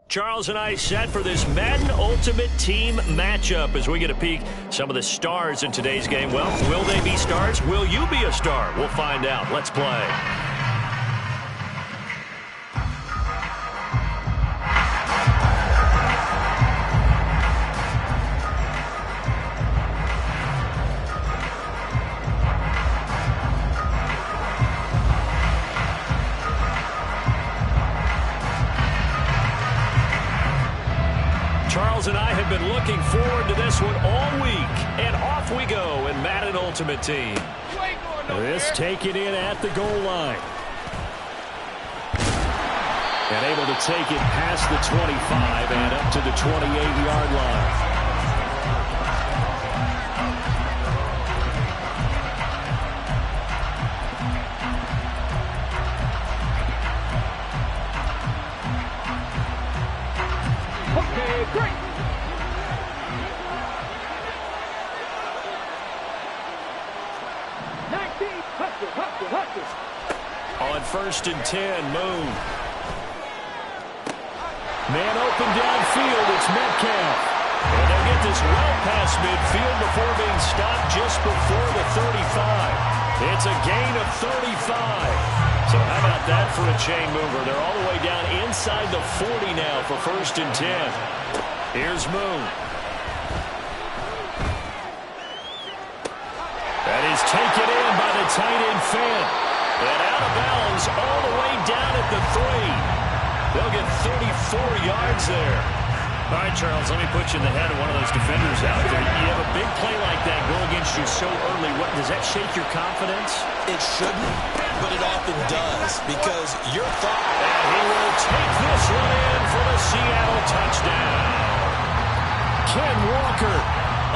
S1: Charles and I set for this Madden Ultimate Team matchup as we get a peek some of the stars in today's game. Well, will they be stars? Will you be a star? We'll find out. Let's play. Charles and I have been looking forward to this one all week, and off we go in Madden Ultimate Team.
S5: This taken in at the goal line. And able to take it past the 25 and up to the 28-yard line.
S3: Great.
S1: On 1st and 10, Moon. Man open downfield, it's Metcalf. And they'll get this well past midfield before being stopped just before the 35. It's a gain of 35. So how about that for a chain mover? They're all the way down inside the 40 now for 1st and 10. Here's Moon. That is taken in by the tight end Fant. And out of bounds all the way down at the 3. They'll get 34 yards there. All right, Charles, let me put you in the head of one of those defenders out there. You have a big play like that go against you so early. What, does that shake your confidence?
S2: It shouldn't, but it often does because your thought.
S1: And he will take this one in for the Seattle touchdown. Ken Walker,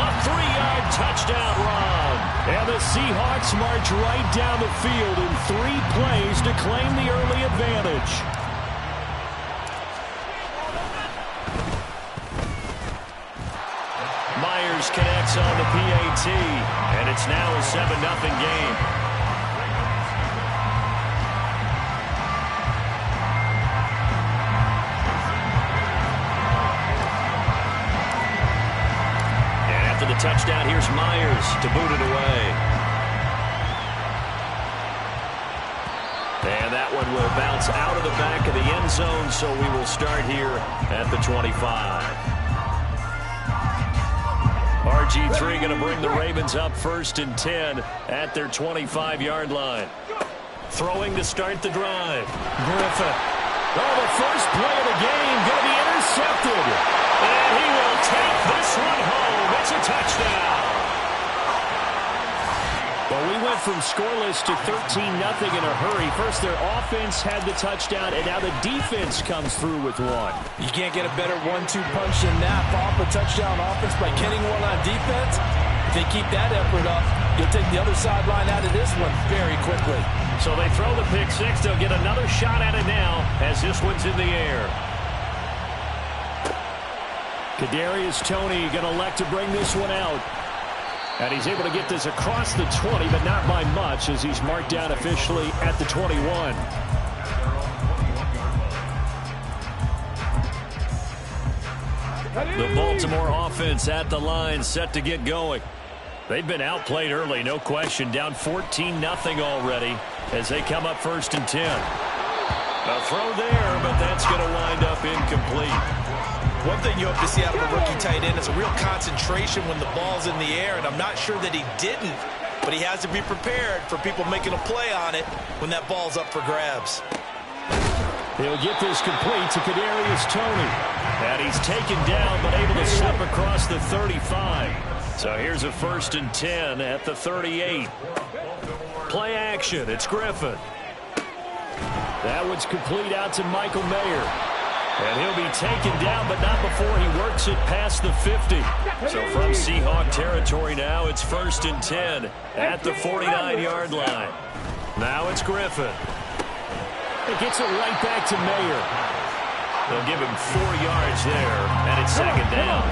S1: a 3-yard touchdown run. And the Seahawks march right down the field in 3 plays to claim the early advantage. Myers connects on the PAT, and it's now a 7-0 game. And after the touchdown, here's Myers to boot it away. And that one will bounce out of the back of the end zone, so we will start here at the 25. RG3 going to bring the Ravens up 1st and 10 at their 25-yard line. Throwing to start the drive. Griffin. Oh, the first play of the game going to be intercepted. And he will take this one home. It's a touchdown. Well, we went from scoreless to 13-0 in a hurry. First, their offense had the touchdown, and now the defense comes through with one.
S4: You can't get a better 1-2 punch than that. Off a touchdown offense by getting one on defense. If they keep that effort up, you'll take the other sideline out of this one very quickly.
S1: So they throw the pick six. They'll get another shot at it now as this one's in the air. Kadarius Toney going to elect to bring this one out. And he's able to get this across the 20, but not by much as he's marked down officially at the 21. The Baltimore offense at the line, set to get going. They've been outplayed early, no question. Down 14-0 already as they come up 1st and 10. A throw there, but that's going to wind up incomplete.
S2: One thing you hope to see out of a rookie tight end is a real concentration when the ball's in the air, and I'm not sure that he didn't, but he has to be prepared for people making a play on it when that ball's up for grabs.
S1: He'll get this complete to Kadarius Toney. And he's taken down, but able to slip across the 35. So here's a 1st and 10 at the 38. Play action, it's Griffin. That one's complete out to Michael Mayer. And he'll be taken down, but not before he works it past the 50. So from Seahawk territory now, it's 1st and 10 at the 49-yard line. Now it's Griffin. It gets it right back to Mayer. They'll give him 4 yards there, and it's 2nd down.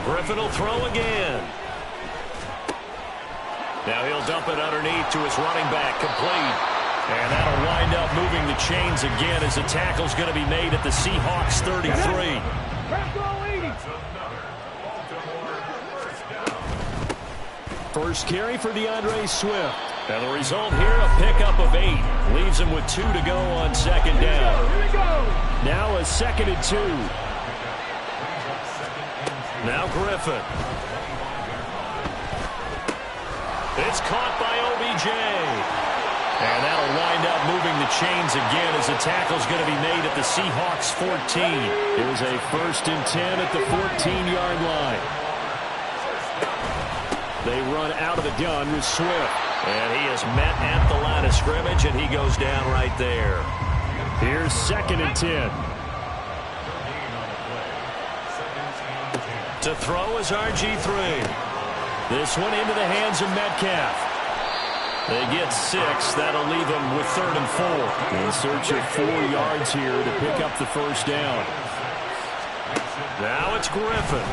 S1: Griffin will throw again. Now he'll dump it underneath to his running back, complete. And that'll wind up moving the chains again as the tackle's going to be made at the Seahawks 33. First carry for DeAndre Swift. And the result here, a pickup of 8. Leaves him with 2 to go on second down. Now a 2nd and 2. Now Griffin. It's caught by OBJ. And that'll wind up moving the chains again as the tackle's going to be made at the Seahawks 14. It was a 1st and 10 at the 14-yard line. They run out of the gun with Swift. And he is met at the line of scrimmage, and he goes down right there. Here's 2nd and 10. To throw is RG3. This one into the hands of Metcalf. They get 6. That'll leave them with 3rd and 4. In search of 4 yards here to pick up the first down. Now it's Griffin.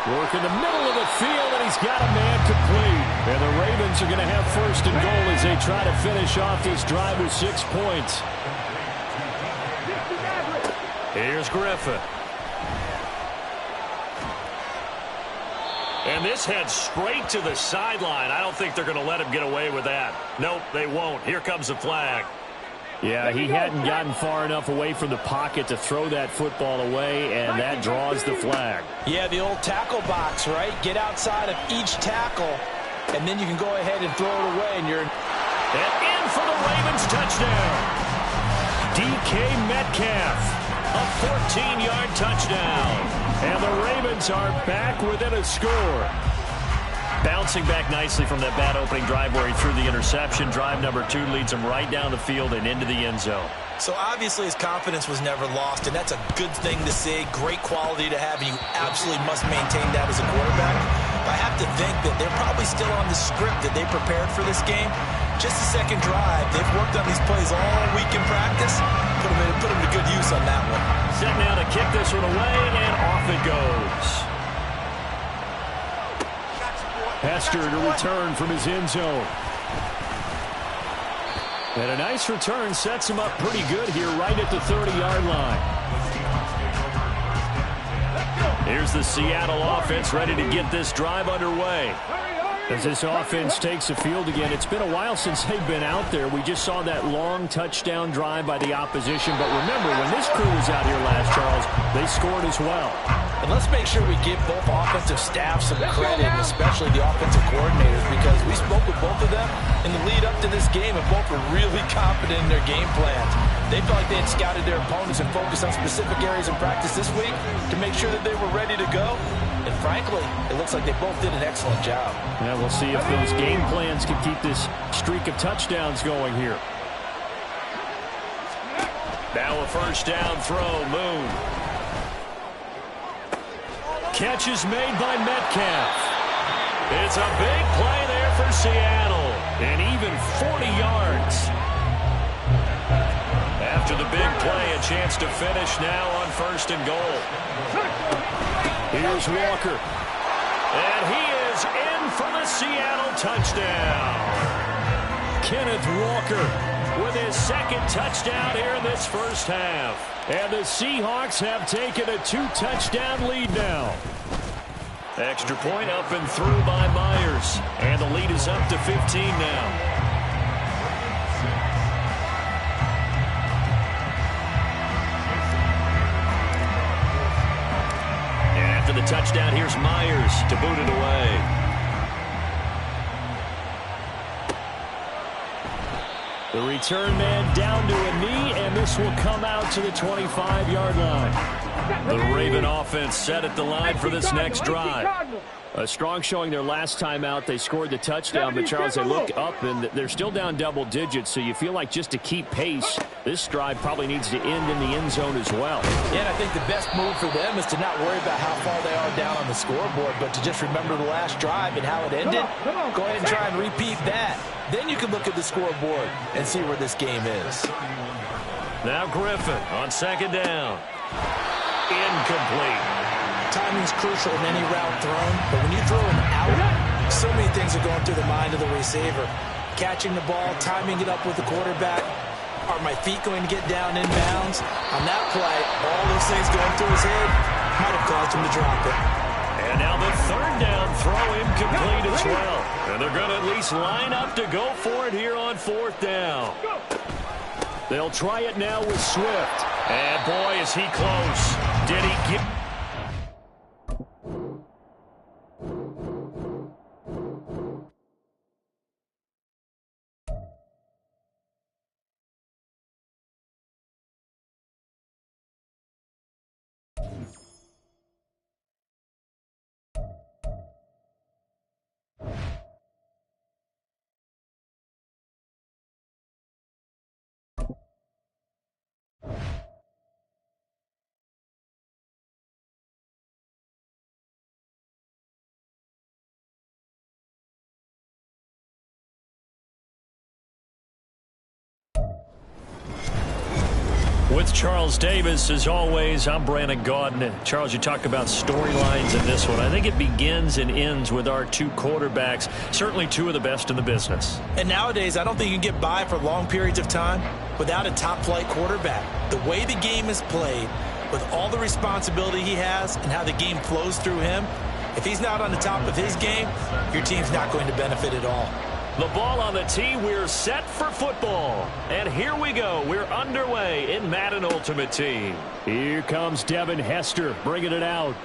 S1: Work in the middle of the field, and he's got a man complete. And the Ravens are going to have 1st and goal as they try to finish off this drive with 6 points. Here's Griffin. And this heads straight to the sideline. I don't think they're going to let him get away with that. Nope, they won't. Here comes the flag. Yeah, he hadn't gotten far enough away from the pocket to throw that football away, and that draws the flag.
S2: Yeah, the old tackle box, right? Get outside of each tackle, and then you can go ahead and throw it away, and you're...
S1: And in for the Ravens touchdown. DK Metcalf, a 14-yard touchdown. And the Ravens are back within a score. Bouncing back nicely from that bad opening drive where he threw the interception. Drive number 2 leads him right down the field and into the end zone.
S2: So obviously his confidence was never lost, and that's a good thing to see. Great quality to have, and you absolutely must maintain that as a quarterback. But I have to think that they're probably still on the script that they prepared for this game. Just a second drive. They've worked on these plays all week in practice. Put them to good use on that one.
S1: Set now to kick this one away, and off it goes. Hester to return from his end zone. And a nice return sets him up pretty good here right at the 30-yard line. Here's the Seattle offense ready to get this drive underway. As this offense takes the field again, it's been a while since they've been out there. We just saw that long touchdown drive by the opposition. But remember, when this crew was out here last, Charles, they scored as well.
S2: And let's make sure we give both offensive staffs some credit, and especially the offensive coordinators, because we spoke with both of them in the lead up to this game, and both were really confident in their game plans. They felt like they had scouted their opponents and focused on specific areas in practice this week to make sure that they were ready to go. And frankly, it looks like they both did an excellent job.
S5: Yeah, we'll see if those game plans can keep this streak of touchdowns going here.
S1: Now a first down throw, Moon. Catch is made by Metcalf. It's a big play there for Seattle. And even 40 yards. After the big play, a chance to finish now on 1st and goal.
S5: Here's Walker.
S1: And he is in for the Seattle touchdown.
S5: Kenneth Walker with his 2nd touchdown here in this first half. And the Seahawks have taken a 2-touchdown lead now.
S1: Extra point up and through by Myers. And the lead is up to 15 now. After the touchdown, here's Myers to boot it away.
S5: The return man down to a knee, and this will come out to the 25-yard line.
S1: The Raven offense set at the line for this next drive.
S5: A strong showing their last time out. They scored the touchdown, but Charles, they look up, and they're still down double digits, so you feel like just to keep pace, this drive probably needs to end in the end zone as well.
S2: Yeah, and I think the best move for them is to not worry about how far they are down on the scoreboard, but to just remember the last drive and how it ended. Go ahead and try and repeat that. Then you can look at the scoreboard and see where this game is.
S1: Now Griffin on 2nd down. Incomplete.
S2: Timing's crucial in any route thrown, but when you throw an out, so many things are going through the mind of the receiver. catching the ball, timing it up with the quarterback. Are my feet going to get down in bounds? On that play, all those things going through his head might have caused him to drop it.
S1: And now the third down throw incomplete as well. And they're going to at least line up to go for it here on fourth down. They'll try it now with Swift. And boy, is he close. Did he get... With Charles Davis, as always, I'm Brandon Gaudin. Charles, you talked about storylines in this one. I think it begins and ends with our two quarterbacks, certainly two of the best in the business.
S2: And nowadays, I don't think you can get by for long periods of time without a top-flight quarterback. The way the game is played, with all the responsibility he has and how the game flows through him, if he's not on the top of his game, your team's not going to benefit at all.
S1: The ball on the tee. We're set for football. And here we go. We're underway in Madden Ultimate Team. Here comes Devin Hester bringing it out.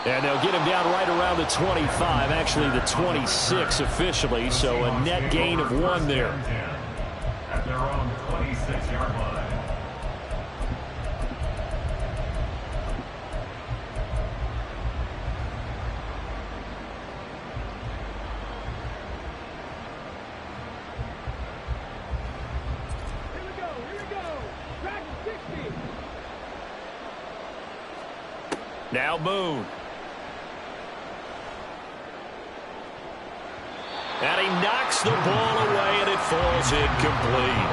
S1: And they'll get him down right around the 25, actually the 26 officially, so a net gain of 1 there.
S6: At their own 26-yard line.
S1: Now Boone. And he knocks the ball away, and it falls incomplete.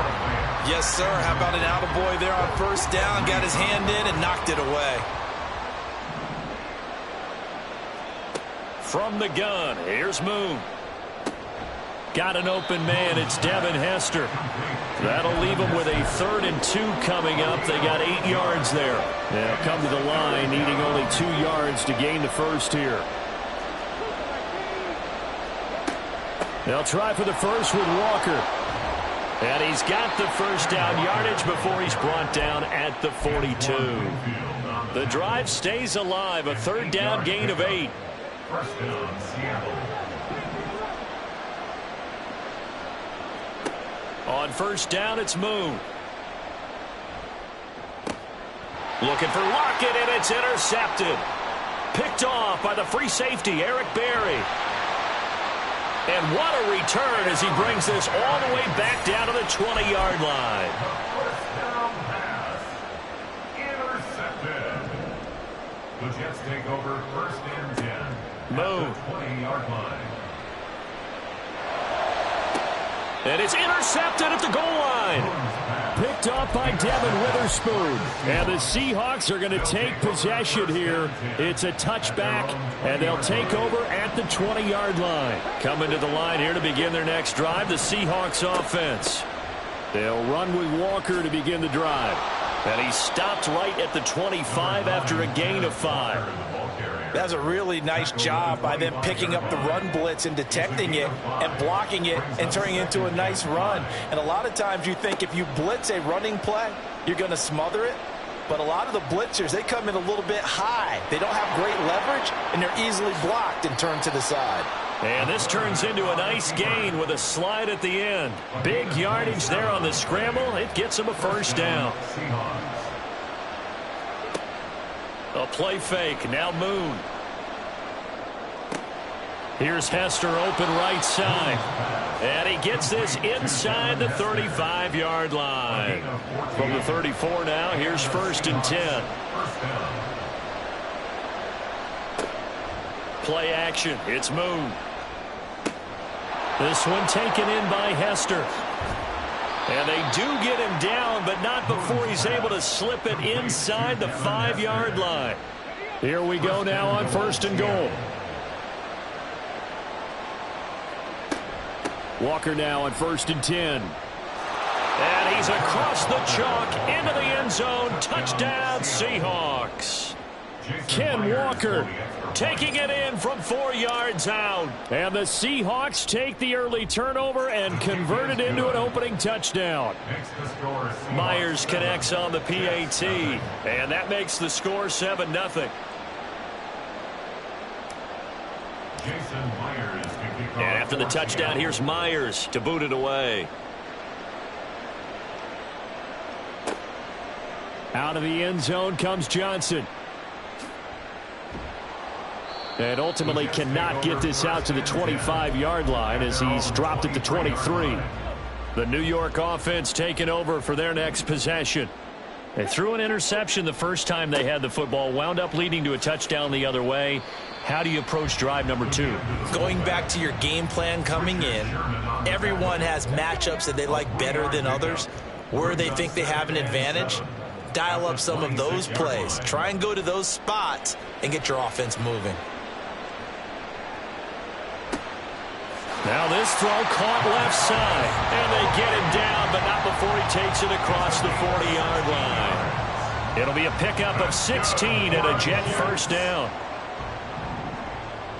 S2: Yes, sir. How about an attaboy there on first down? Got his hand in and knocked it away.
S1: From the gun, here's Moon. Got an open man. It's Devin Hester. That'll leave them with a 3rd and 2 coming up. They got 8 yards there. They'll come to the line, needing only 2 yards to gain the first here. They'll try for the first with Walker. And he's got the first down yardage before he's brought down at the 42. The drive stays alive. A 3rd down gain of 8.
S6: First down, Seattle.
S1: On first down, it's Moon. Looking for Lockett, and it's intercepted. Picked off by the free safety, Eric Berry. And what a return as he brings this all the way back down to the 20-yard line.
S6: First down pass. Intercepted. The Jets take over 1st and 10.
S1: Moon.
S6: At the 20-yard line.
S1: And it's intercepted at the goal line. Picked off by Devin Witherspoon. And the Seahawks are going to take possession here. It's a touchback, and they'll take over at the 20-yard line. Coming to the line here to begin their next drive, the Seahawks offense. They'll run with Walker to begin the drive. And he stopped right at the 25 after a gain of 5.
S2: That's a really nice job by them picking up the run blitz and detecting it and blocking it and turning it into a nice run. And a lot of times you think if you blitz a running play, you're going to smother it. But a lot of the blitzers, they come in a little bit high. They don't have great leverage, and they're easily blocked and turned to the side.
S1: And this turns into a nice gain with a slide at the end. Big yardage there on the scramble. It gets him a first down. A play fake. Now Moon. Here's Hester open right side. And he gets this inside the 35-yard line. From the 34 now, here's 1st and 10. Play action. It's Moon. This one taken in by Hester. And they do get him down, but not before he's able to slip it inside the 5-yard line. Here we go now on 1st and goal.
S5: Walker now on 1st and 10.
S1: And he's across the chalk into the end zone. Touchdown, Seahawks. Ken Walker taking it in from 4 yards out.
S5: And the Seahawks take the early turnover and convert it into an opening touchdown.
S1: Myers connects on the PAT. And that makes the score 7-0. And after the touchdown, here's Myers to boot it away.
S5: Out of the end zone comes Johnson. And ultimately cannot get this out to the 25-yard line as he's dropped at the 23.
S1: The New York offense taking over for their next possession. They threw an interception the first time they had the football, wound up leading to a touchdown the other way. How do you approach drive number 2?
S2: Going back to your game plan coming in, everyone has matchups that they like better than others, where they think they have an advantage. Dial up some of those plays. Try and go to those spots and get your offense moving.
S1: Now this throw caught left side. And they get him down, but not before he takes it across the 40-yard line. It'll be a pickup of 16 and a Jet first down.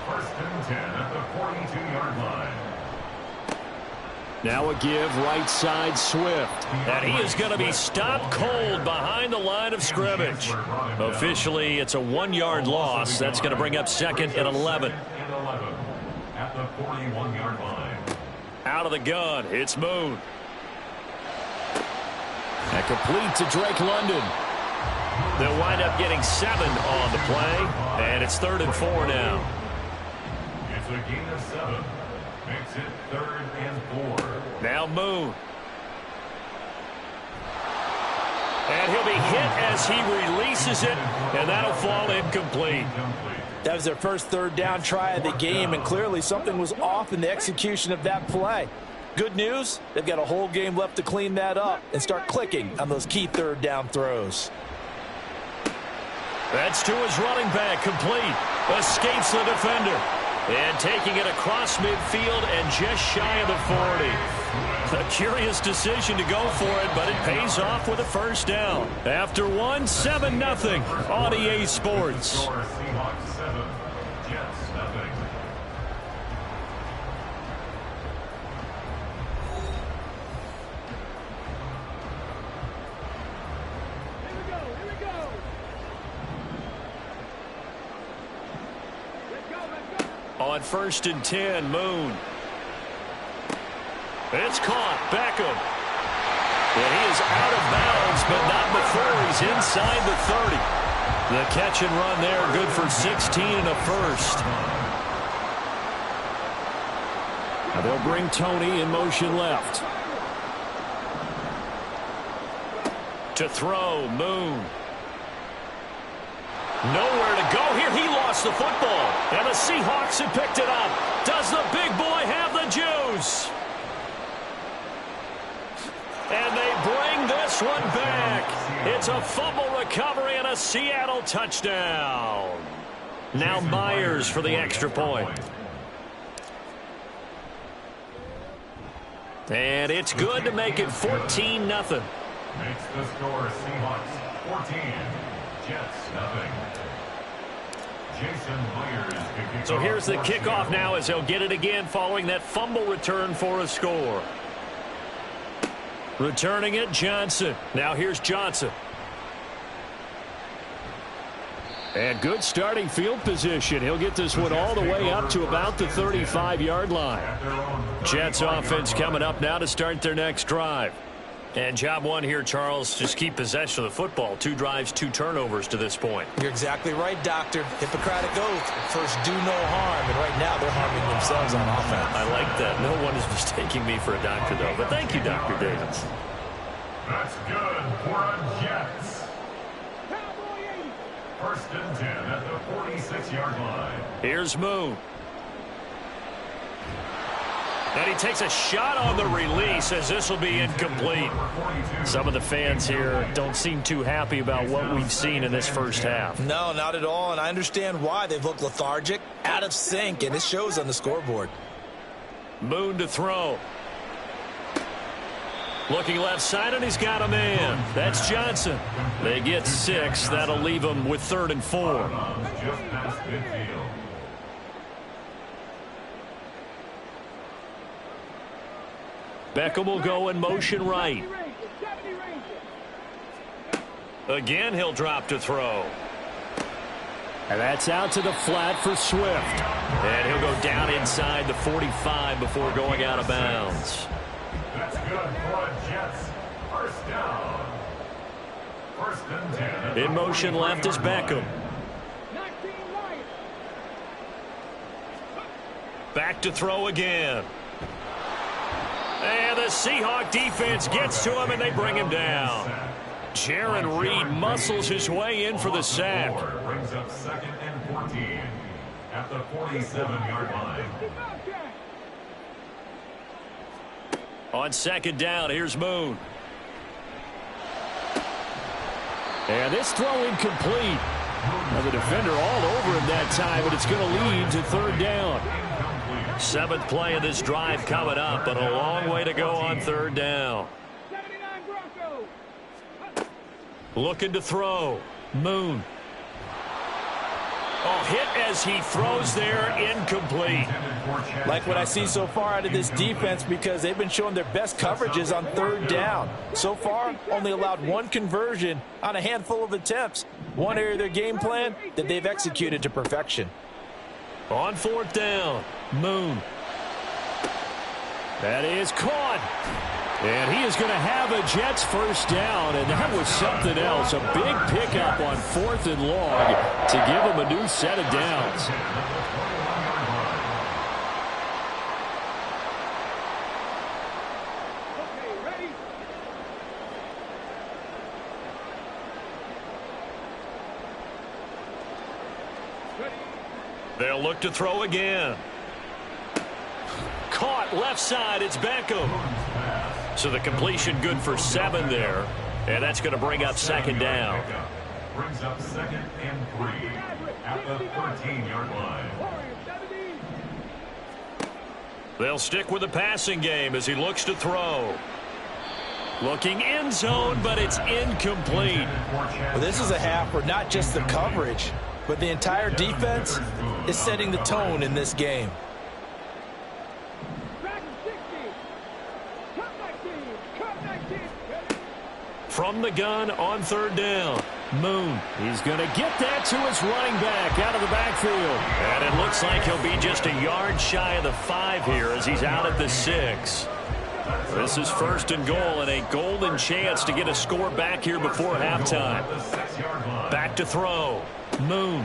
S6: 1st and 10 at the 42-yard line.
S5: Now a give right side Swift.
S1: And he is going to be stopped cold behind the line of scrimmage. Officially, it's a 1-yard loss. That's going to bring up 2nd and 11.
S6: At the 41-yard line.
S1: Out of the gun, it's Moon.
S5: And complete to Drake London.
S1: They'll wind up getting 7 on the play. And it's 3rd and 4 now.
S6: It's a gain of 7. Makes it 3rd and 4.
S1: Now Moon. And he'll be hit as he releases it. And that'll fall incomplete.
S4: That was their first 3rd down try of the game, and clearly something was off in the execution of that play. Good news, they've got a whole game left to clean that up and start clicking on those key 3rd down throws.
S1: That's to his running back, complete. Escapes the defender. And taking it across midfield and just shy of the 40. A curious decision to go for it, but it pays off with a first down. After 1, 7-0 on EA Sports.
S6: Seahawks 7, Jets 0.
S1: On 1st and 10, Moon. It's caught. Beckham. And he is out of bounds, but not before he's inside the 30. The catch and run there, good for 16 and a first.
S5: Now they'll bring Tony in motion left.
S1: To throw, Moon. Nowhere to go here. He lost the football. And the Seahawks have picked it up. Does the big boy have the juice? And they bring this one back. It's a fumble recovery and a Seattle touchdown. Now Myers for the extra point. And it's good to make it 14-0.
S6: Makes the score Seahawks 14, Jets 0. Jason Myers.
S1: So here's the kickoff now as he'll get it again following that fumble return for a score. Returning it, Johnson. Now here's Johnson.
S5: And good starting field position. He'll get this one all the way up to about the 35-yard line.
S1: Jets offense coming up now to start their next drive. And job one here, Charles, just keep possession of the football. 2 drives, 2 turnovers to this point.
S2: You're exactly right, Doctor. Hippocratic oath. First, do no harm. And right now, they're harming themselves on offense.
S1: I like that. No one is mistaking me for a doctor, though. But thank you, Dr. Davis.
S6: That's good for a Jets. 1st and 10 at the 46-yard line.
S1: Here's Moon. And he takes a shot on the release as this will be incomplete. Some of the fans here don't seem too happy about what we've seen in this first half.
S2: No, not at all, and I understand why. They've looked lethargic, out of sync, and it shows on the scoreboard.
S1: Moon to throw. Looking left side, and he's got a man. That's Johnson. They get 6. That'll leave them with 3rd and 4.
S6: Just past midfield.
S1: Beckham will go in motion right. Again, he'll drop to throw.
S5: And that's out to the flat for Swift.
S1: And he'll go down inside the 45 before going out of bounds.
S6: That's good for the Jets. First down. 1st and 10.
S1: In motion left is Beckham. Back to throw again. And the Seahawk defense gets to him, and they bring him down. Jaron Reed muscles his way in for the sack.
S6: Brings up 2nd and 14 at the 47-yard line.
S1: On 2nd down, here's Moon.
S5: And this throw incomplete. Now the defender all over him that time, but it's going to lead to 3rd down.
S1: 7th play of this drive coming up, but a long way to go on 3rd down. Looking to throw. Moon. Oh, hit as he throws there, incomplete.
S4: Like what I see so far out of this defense, because they've been showing their best coverages on 3rd down. So far, only allowed 1 conversion on a handful of attempts. One area of their game plan that they've executed to perfection.
S1: On 4th down, Moon.
S5: That is caught. And he is going to have a Jets first down, and that was something else. A big pickup on 4th and long to give him a new set of downs.
S1: They'll look to throw again. Caught left side, it's Beckham. So the completion good for 7 there. And that's going to bring up 2nd down.
S6: Brings up 2nd and 3 at the 13-yard line.
S1: They'll stick with the passing game as he looks to throw. Looking end zone, but it's incomplete.
S4: Well, this is a half where not just the coverage, but the entire defense is setting the tone in this game.
S1: From the gun on 3rd down, Moon.
S5: He's going to get that to his running back out of the backfield.
S1: And it looks like he'll be just a yard shy of the 5 here as he's out at the 6. This is 1st and goal and a golden chance to get a score back here before halftime. Back to throw. Moon.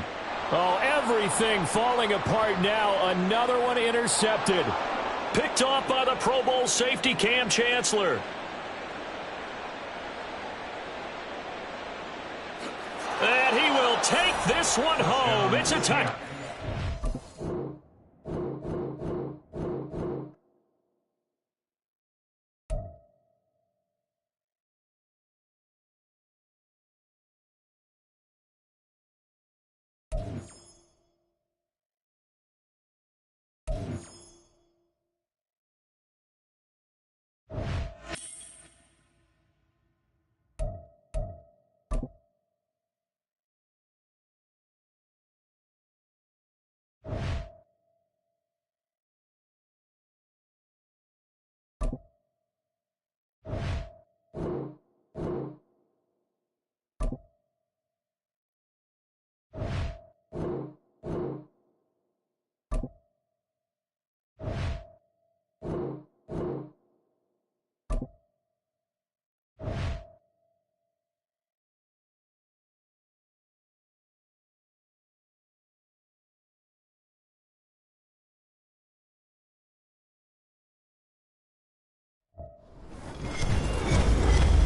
S5: Oh, everything falling apart now. Another one intercepted.
S1: Picked off by the Pro Bowl safety Cam Chancellor. And he will take this one home. It's a touchdown.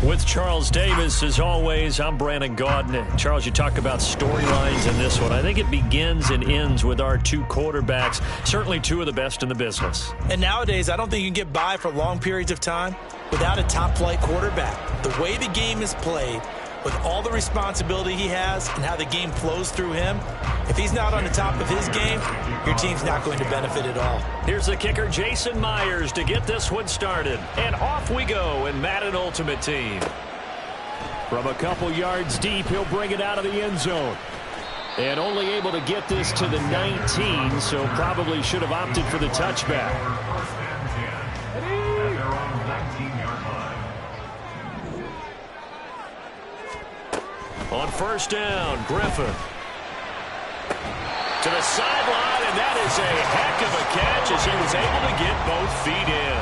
S1: With Charles Davis, as always, I'm Brandon Gaudin. Charles, you talk about storylines in this one. I think it begins and ends with our 2 quarterbacks, certainly 2 of the best in the business.
S4: And nowadays, I don't think you can get by for long periods of time without a top-flight quarterback. The way the game is played,
S2: with all the responsibility he has and how the game flows through him, if he's not on the top of his game, your team's not going to benefit at all.
S1: Here's the kicker, Jason Myers, to get this one started. And off we go in Madden Ultimate Team.
S5: From a couple yards deep, he'll bring it out of the end zone. And only able to get this to the 19, so probably should have opted for the touchback.
S1: On first down, Griffin. To the sideline, and that is a heck of a catch as he was able to get both feet in.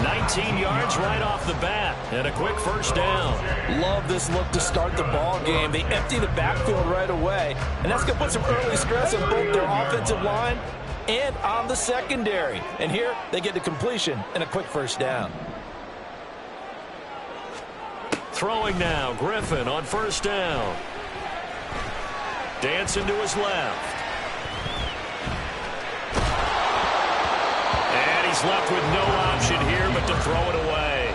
S1: 19 yards right off the bat, and a quick first down.
S4: Love this look to start the ball game. They empty the backfield right away, and that's going to put some early stress on both their offensive line and on the secondary. And here, they get the completion and a quick first down.
S1: Throwing now, Griffin on first down. Dancing to his left. And he's left with no option here but to throw it away.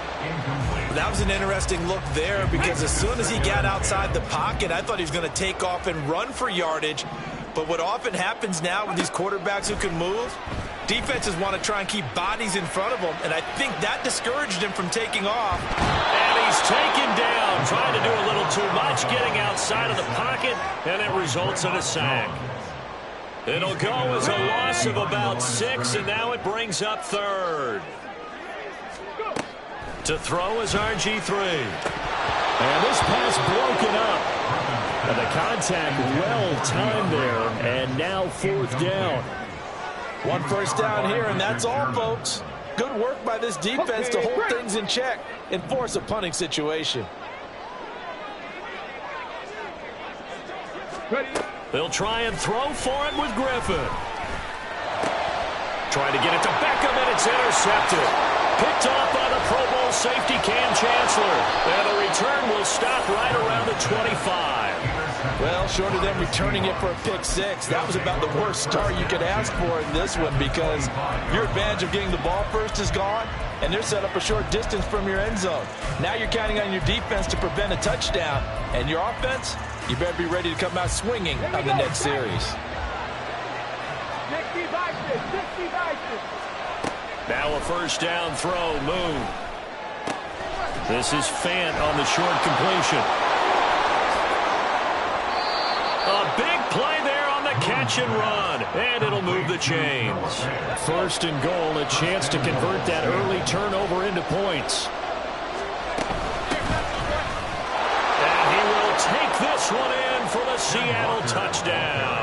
S2: That was an interesting look there because as soon as he got outside the pocket, I thought he was going to take off and run for yardage. But what often happens now with these quarterbacks who can move, defenses want to try and keep bodies in front of them, and I think that discouraged him from taking off.
S1: And he's taken down, trying to do a little too much, getting outside of the pocket, and it results in a sack. It'll go as a loss of about 6, and now it brings up third. To throw is RG3.
S5: And this pass broken up. And the contact well timed there, and now fourth down.
S4: One first down here, and that's all, folks. Good work by this defense to hold things in check and force a punting situation.
S1: They'll try and throw for it with Griffin. Trying to get it to Beckham, and it's intercepted. Picked off by the Pro Bowl safety Cam Chancellor. And the return will stop right around the 25.
S4: Well, short of them returning it for a pick six, that was about the worst start you could ask for in this one because your advantage of getting the ball first is gone, and they're set up a short distance from your end zone. Now you're counting on your defense to prevent a touchdown, and your offense, you better be ready to come out swinging on the next series.
S1: Now a first down throw, Moon. This is Fant on the short completion. A big play there on the catch and run, and it'll move the chains.
S5: First and goal, a chance to convert that early turnover into points.
S1: And he will take this one in for the Seattle touchdown.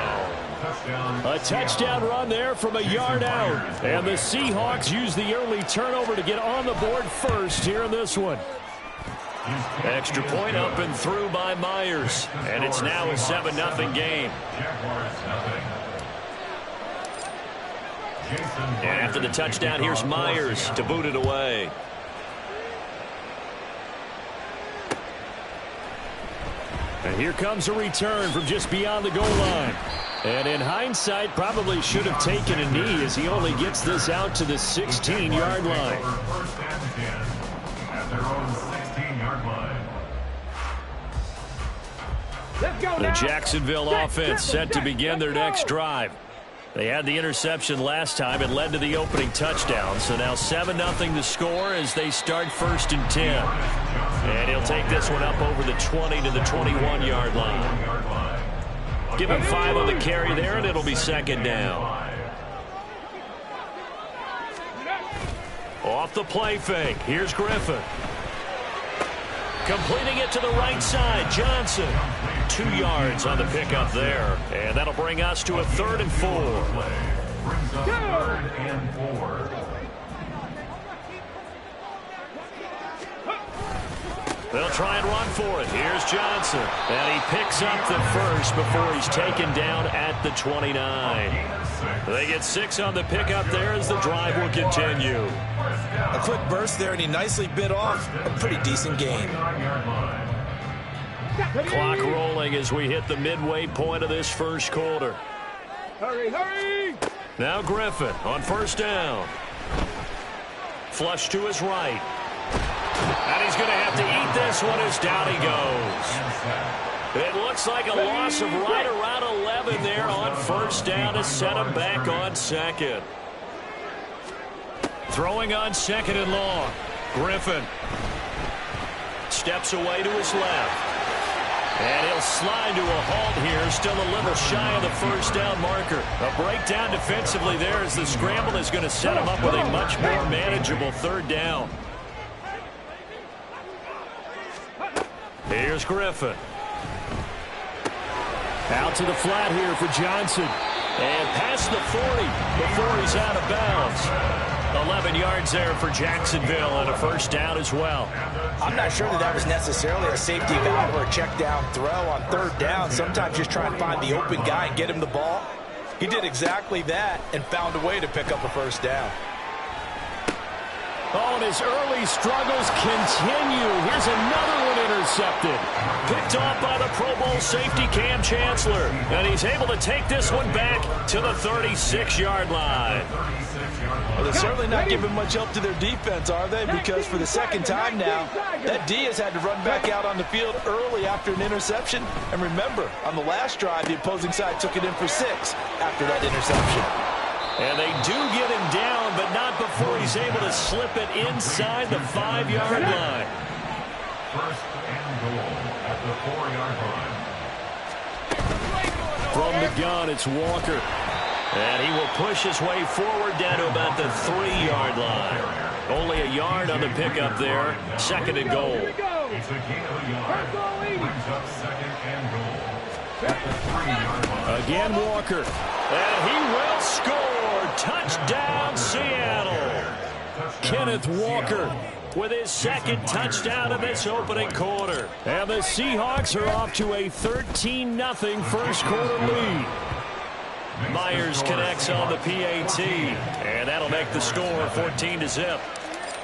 S5: A touchdown run there from a yard out. And the Seahawks use the early turnover to get on the board first here in this one.
S1: Extra point up and through by Myers. And it's now a 7-0 game. And after the touchdown, here's Myers to boot it away.
S5: And here comes a return from just beyond the goal line. And in hindsight, probably should have taken a knee as he only gets this out to the 16-yard line.
S1: The Jacksonville offense set to begin their next drive. They had the interception last time and led to the opening touchdown. So now 7-0 the score as they start 1st and 10. And he'll take this one up over the 20 to the 21-yard line. Give him 5 on the carry there, and it'll be 2nd down. Off the play fake. Here's Griffin. Completing it to the right side. Johnson. 2 yards on the pickup there. And that'll bring us to a 3rd and 4.
S6: Third and 4.
S1: They'll try and run for it. Here's Johnson. And he picks up the first before he's taken down at the 29. They get 6 on the pickup there as the drive will continue.
S2: A quick burst there, and he nicely bit off a pretty decent game.
S1: Clock rolling as we hit the midway point of this first quarter.
S3: Hurry, hurry!
S1: Now Griffin on first down. Flush to his right. And he's going to have to eat this one is down he goes. It looks like a loss of right around 11 there on first down to set him back on second. Throwing on second and long. Griffin steps away to his left. And he'll slide to a halt here, still a little shy of the first down marker. A breakdown defensively there as the scramble is going to set him up with a much more manageable third down. Here's Griffin. Out to the flat here for Johnson. And past the 40 before he's out of bounds. 11 yards there for Jacksonville and a first down as well.
S2: I'm not sure that was necessarily a safety valve or a check down throw on third down. Sometimes just try and find the open guy and get him the ball. He did exactly that and found a way to pick up a first down.
S1: Oh, and his early struggles continue. Here's another one intercepted. Picked off by the Pro Bowl safety Cam Chancellor. And he's able to take this one back to the 36-yard line.
S2: Well, they're certainly not giving much help to their defense, are they? Because for the second time now, that D has had to run back out on the field early after an interception. And remember, on the last drive, the opposing side took it in for 6 after that interception.
S1: And they do get him down, but not before he's able to slip it inside the 5-yard line.
S6: First and goal at the 4-yard line.
S1: From the gun, it's Walker. And he will push his way forward down to about the 3-yard line. Only a yard on the pickup there. Second and goal.
S6: It's a gain of a yard. Brings up second and goal at the 3-yard line.
S1: Again, Walker. And he will score. Touchdown, Seattle. Kenneth Walker with his second touchdown of this opening quarter. And the Seahawks are off to a 13-0 first quarter lead. Myers connects on the PAT, and that'll make the score 14-0.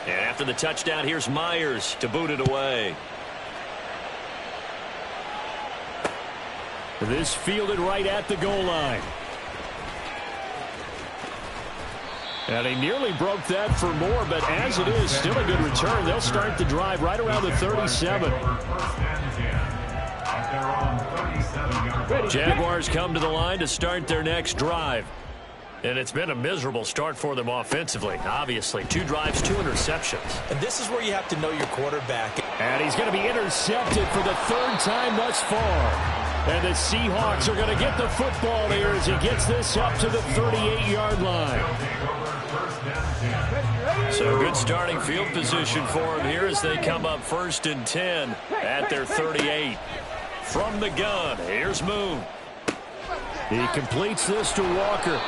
S1: And after the touchdown, here's Myers to boot it away. This fielded right at the goal line. And he nearly broke that for more, but as it is, still a good return. They'll start the drive right around the 37. Jaguars come to the line to start their next drive. And it's been a miserable start for them offensively. Obviously, 2 drives, 2 interceptions.
S2: And this is where you have to know your quarterback.
S1: And he's going to be intercepted for the 3rd time thus far. And the Seahawks are going to get the football here as he gets this up to the 38-yard line. So good starting field position for him here as they come up 1st and 10 at their 38. From the gun, here's Moon. He completes this to Walker.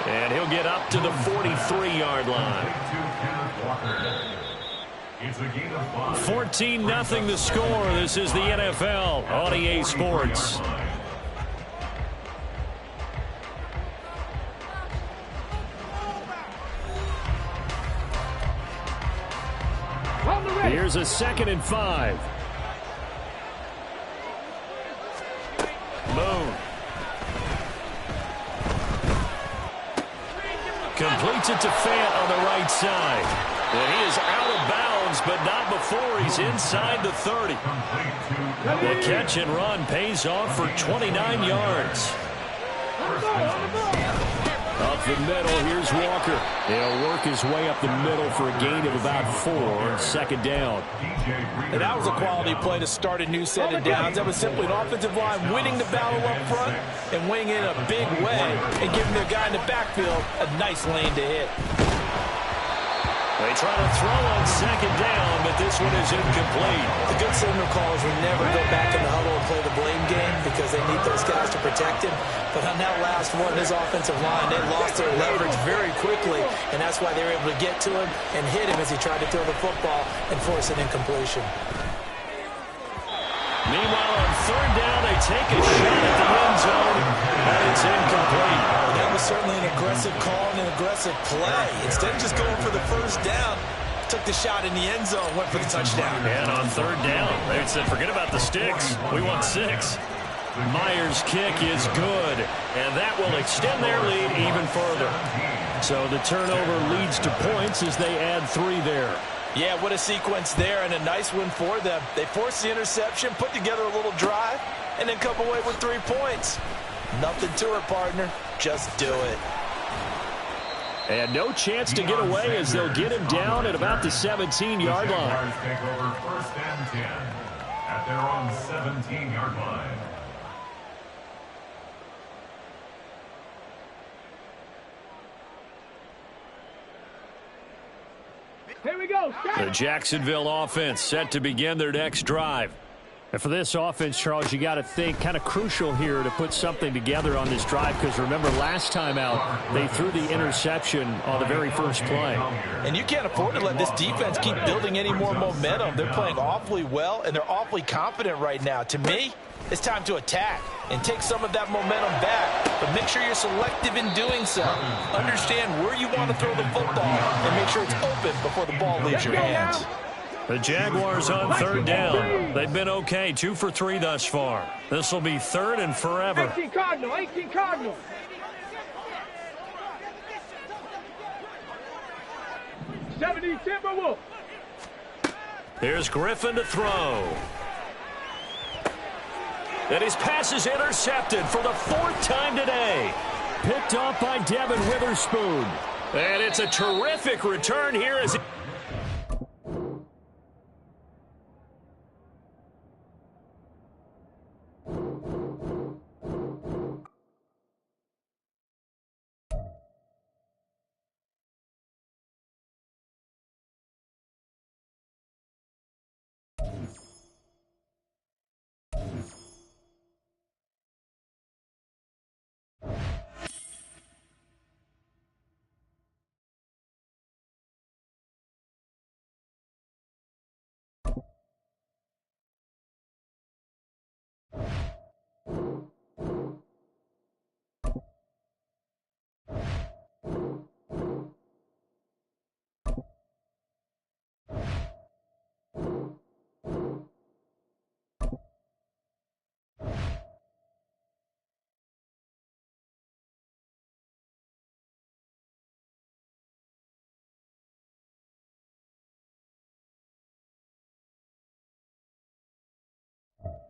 S1: And he'll get up to the 43-yard line. 14-0 the score. This is the NFL on EA Sports. Here's a 2nd and 5. Moon. Completes it to Fant on the right side. And he is out of bounds, but not before he's inside the 30. The catch and run pays off for 29 yards. Up the middle, here's Walker. He'll work his way up the middle for a gain of about 4 on 2nd down.
S2: And that was a quality play to start a new set of downs. That was simply an offensive line winning the battle up front and winning it in a big way and giving their guy in the backfield a nice lane to hit.
S1: They try to throw on 2nd down, but this one is incomplete.
S2: The good signal callers will never go back in the huddle and play the blame game because they need those guys to protect him. But on that last one, his offensive line, they lost their leverage very quickly, and that's why they were able to get to him and hit him as he tried to throw the football and force an incompletion.
S1: Meanwhile, on 3rd down, they take a shot at the end zone, and it's incomplete.
S2: That was certainly an aggressive call and an aggressive play. Instead of just going for the 1st down, took the shot in the end zone, went for the touchdown.
S1: And on 3rd down, they said, forget about the sticks. We want 6. Myers' kick is good, and that will extend their lead even further. So the turnover leads to points as they add 3 there.
S2: Yeah, what a sequence there, and a nice win for them. They forced the interception, put together a little drive, and then come away with 3 points. Nothing to it, partner. Just do it.
S5: And no chance to get away as they'll get him down at about the 17-yard line.
S6: Take over 1st and 10 at their own 17-yard line.
S3: Here we go.
S5: The Jacksonville offense set to begin their next drive. And for this offense, Charles, you got to think kind of crucial here to put something together on this drive, because remember last time out they threw the interception on the very first play.
S2: And you can't afford to let this defense keep building any more momentum. They're playing awfully well, and they're awfully confident right now. To me, it's time to attack and take some of that momentum back. But make sure you're selective in doing so. Understand where you want to throw the football and make sure it's open before the ball leaves your hands.
S5: The Jaguars on 3rd down. They've been okay, 2 for 3 thus far. This will be 3rd and forever.
S3: 18 Cardinal, 18 Cardinal. 70 Timberwolf.
S5: Here's Griffin to throw. And his pass is intercepted for the 4th time today. Picked off by Devin Witherspoon. And it's a terrific return here as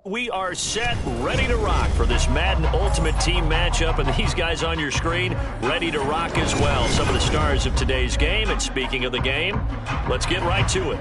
S5: we are set, ready to rock for this Madden Ultimate Team matchup, and these guys on your screen ready to rock as well. Some of the stars of today's game, and speaking of the game, let's get right to it.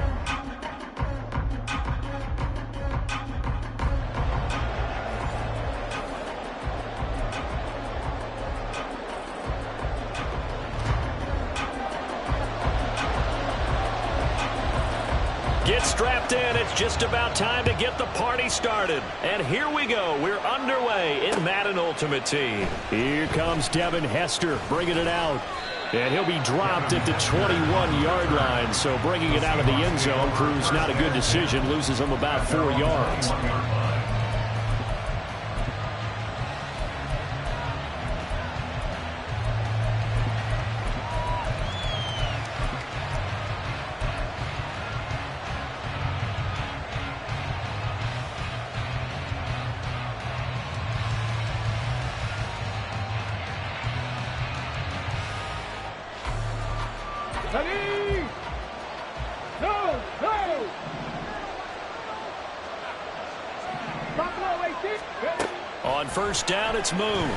S5: Get strapped in. It's just about time to get the party started. And here we go. We're underway in Madden Ultimate Team. Here comes Devin Hester bringing it out. And he'll be dropped at the 21-yard line. So bringing it out of the end zone proves not a good decision. Loses him about 4 yards.
S3: Ready? Go! Go! Top low, 18. Ready?
S5: On 1st down, it's Moon.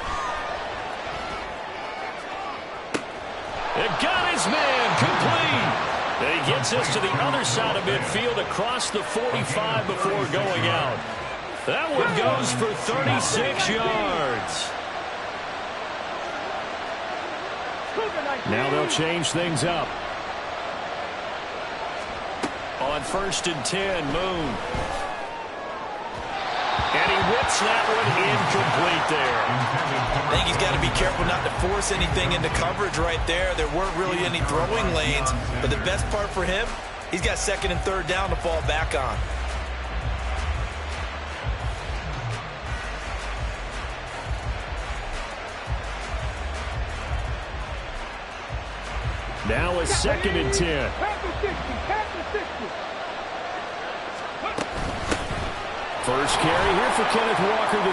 S5: It got his man complete. And he gets us to the other side of midfield across the 45 before going out. That one goes for 36 yards. Now they'll change things up. On 1st and 10, Moon. And he whips that one incomplete there.
S2: I think he's got to be careful not to force anything into coverage right there. There weren't really any throwing lanes, but the best part for him, he's got 2nd and 3rd down to fall back on.
S5: Now a 2nd and 10. First carry here for Kenneth Walker III.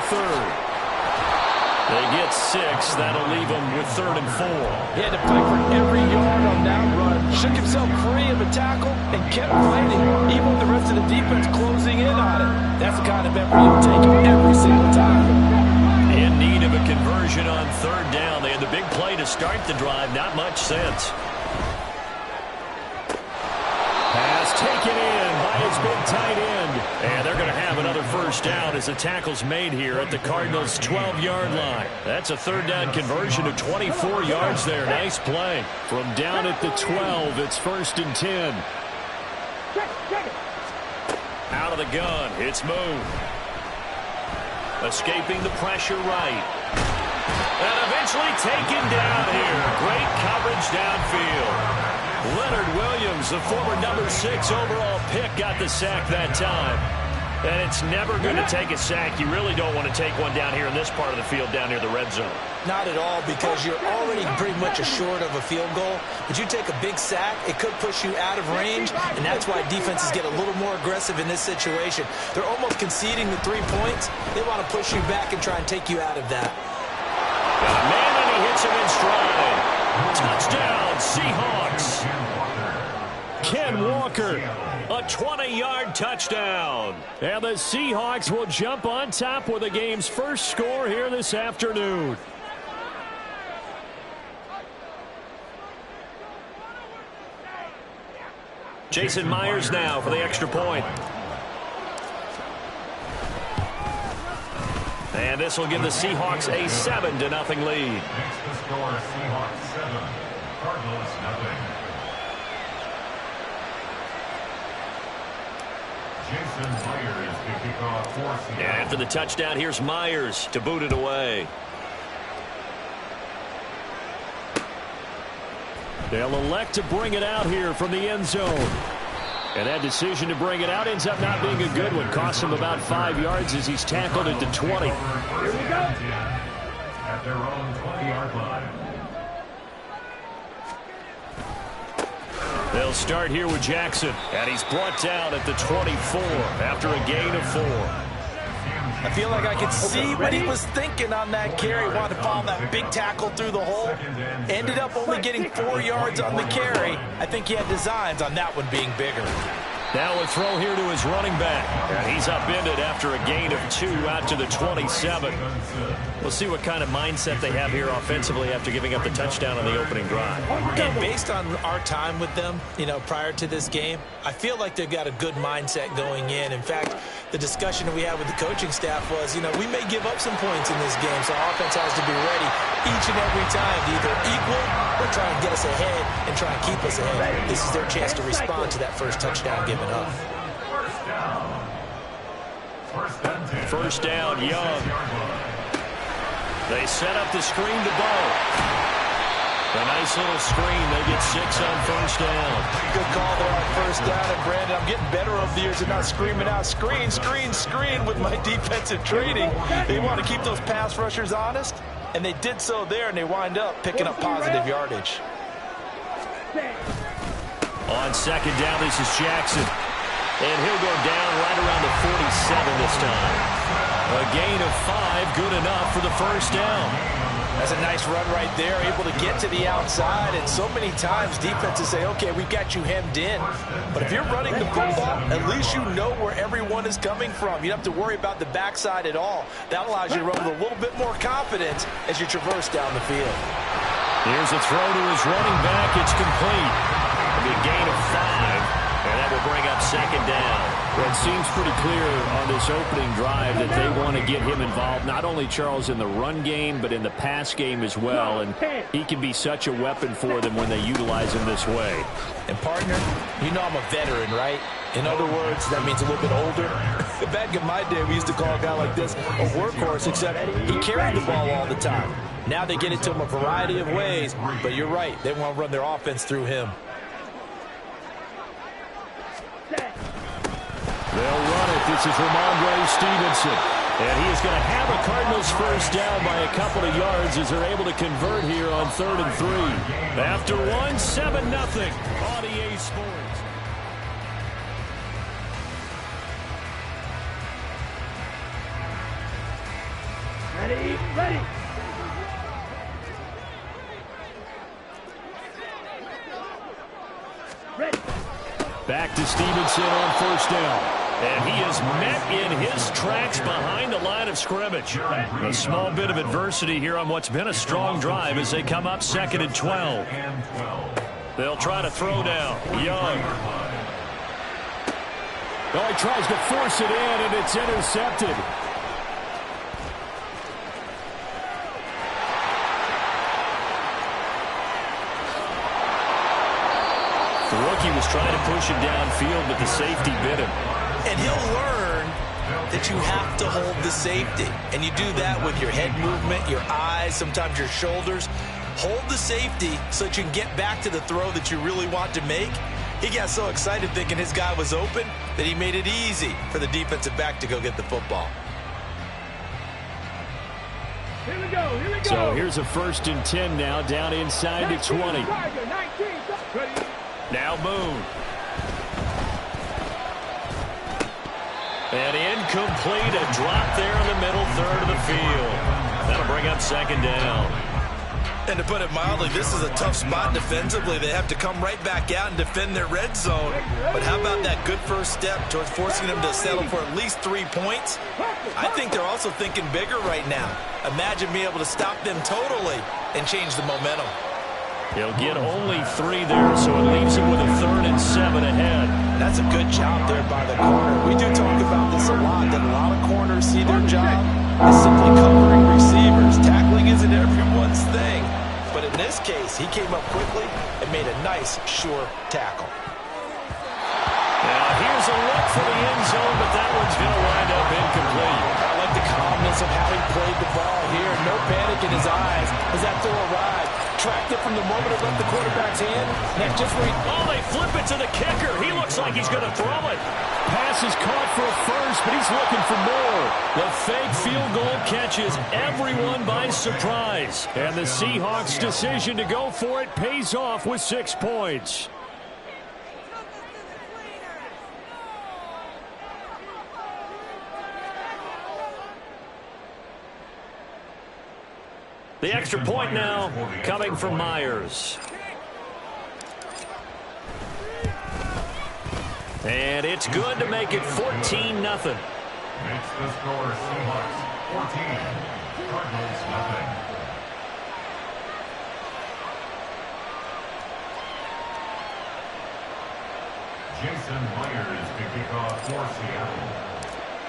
S5: They get 6. That'll leave them with 3rd and 4.
S4: He had to fight for every yard on that run. Shook himself free of a tackle and kept fighting, even with the rest of the defense closing in on it. That's the kind of effort you'll take every single time.
S5: In need of a conversion on 3rd down. They had the big play to start the drive. Not much sense. Pass taken in by his big tight end. And they're going to have another 1st down as the tackle's made here at the Cardinals' 12-yard line. That's a 3rd down conversion of 24 yards there. Nice play. From down at the 12, it's 1st and 10. Out of the gun, it's moved. Escaping the pressure right. And eventually taken down here. Great coverage downfield. Leonard Williams, the former number 6 overall pick, got the sack that time. And it's never going to take a sack. You really don't want to take one down here in this part of the field, down near the red zone.
S2: Not at all, because you're already pretty much assured of a field goal. But you take a big sack, it could push you out of range, and that's why defenses get a little more aggressive in this situation. They're almost conceding the 3 points. They want to push you back and try and take you out of that.
S5: Got a man, and he hits him in stride. Touchdown, Seahawks. Ken Walker, a 20-yard touchdown. And the Seahawks will jump on top with the game's first score here this afternoon. Jason Myers now for the extra point. And this will give the Seahawks a 7-0 lead.
S6: Makes the score Seahawks 7, Cardinals 0. Jason Myers to kick off for Seattle.
S5: And after the touchdown, here's Myers to boot it away. They'll elect to bring it out here from the end zone. And that decision to bring it out ends up not being a good one. Costs him about 5 yards as he's tackled at the 20.
S6: Here we go. At their own 20-yard line.
S5: They'll start here with Jackson. And he's brought down at the 24 after a gain of 4.
S2: I feel like I could see what he was thinking on that carry. Wanted to follow that big tackle through the hole. Ended up only getting 4 yards on the carry. I think he had designs on that one being bigger.
S5: Now a throw here to his running back. And he's upended after a gain of 2 out to the 27. We'll see what kind of mindset they have here offensively after giving up the touchdown on the opening drive.
S2: And based on our time with them, prior to this game, I feel like they've got a good mindset going in. In fact, the discussion that we had with the coaching staff was, we may give up some points in this game, so our offense has to be ready each and every time to either equal or try and get us ahead and try and keep us ahead. This is their chance to respond to that first touchdown given up.
S6: First down,
S5: Young. They set up the screen to Bo. A nice little screen. They get 6 on first down.
S2: Good call there on first down. And, Brandon, I'm getting better over the years and not screaming out, screen, screen, screen with my defensive training. They want to keep those pass rushers honest, and they did so there, and they wind up picking up positive yardage.
S5: On second down, this is Jackson. And he'll go down right around the 47 this time. A gain of 5, good enough for the first down.
S2: That's a nice run right there, able to get to the outside. And so many times defenses say, okay, we've got you hemmed in. But if you're running the football, at least you know where everyone is coming from. You don't have to worry about the backside at all. That allows you to run with a little bit more confidence as you traverse down the field.
S5: Here's a throw to his running back. It's complete. A gain of 5. And that will bring up second down. Well, it seems pretty clear on this opening drive that they want to get him involved, not only, Charles, in the run game, but in the pass game as well. And he can be such a weapon for them when they utilize him this way.
S2: And, partner, I'm a veteran, right? In other words, that means a little bit older. Back in my day, we used to call a guy like this a workhorse, except he carried the ball all the time. Now they get it to him a variety of ways, but you're right. They want to run their offense through him.
S5: They'll run it. This is Ramondre Stevenson. And he is going to have a Cardinals first down by a couple of yards as they're able to convert here on 3rd and 3. After 1, 7-0 on EA Sports.
S3: Ready, ready.
S5: Stevenson on first down. And he is met in his tracks behind the line of scrimmage. A small bit of adversity here on what's been a strong drive as they come up 2nd and 12. They'll try to throw down. Young. Oh, he tries to force it in, and it's intercepted. The rookie was trying to push him downfield, but the safety bit him.
S2: And he'll learn that you have to hold the safety. And you do that with your head movement, your eyes, sometimes your shoulders. Hold the safety so that you can get back to the throw that you really want to make. He got so excited thinking his guy was open that he made it easy for the defensive back to go get the football.
S3: Here we go, here we go.
S5: So here's a 1st and 10 now, down inside the 20. Now Moon. And incomplete, a drop there in the middle third of the field. That'll bring up 2nd down.
S2: And to put it mildly, this is a tough spot defensively. They have to come right back out and defend their red zone. But how about that good first step towards forcing them to settle for at least 3 points? I think they're also thinking bigger right now. Imagine being able to stop them totally and change the momentum.
S5: He'll get only 3 there, so it leaves him with a 3rd and 7 ahead.
S2: That's a good job there by the corner. We do talk about this a lot, that a lot of corners see their job as simply covering receivers. Tackling isn't everyone's thing. But in this case, he came up quickly and made a nice, sure tackle.
S5: Now here's a look for the end zone, but that one's going to wind up incomplete.
S4: I like the calmness of how he played the ball here. No panic in his eyes as that throw arrived. Tracked it from the moment it left the quarterback's hand. That's just where he...
S5: Oh, they flip it to the kicker. He looks like he's going to throw it. Pass is caught for a first, but he's looking for more. The fake field goal catches everyone by surprise. And the Seahawks' decision to go for it pays off with 6 points. The extra point now coming from Myers. And it's good to make it 14-0.
S6: Makes the score Seahawks 14, Cardinals nothing. Jason Myers to kick off for Seattle.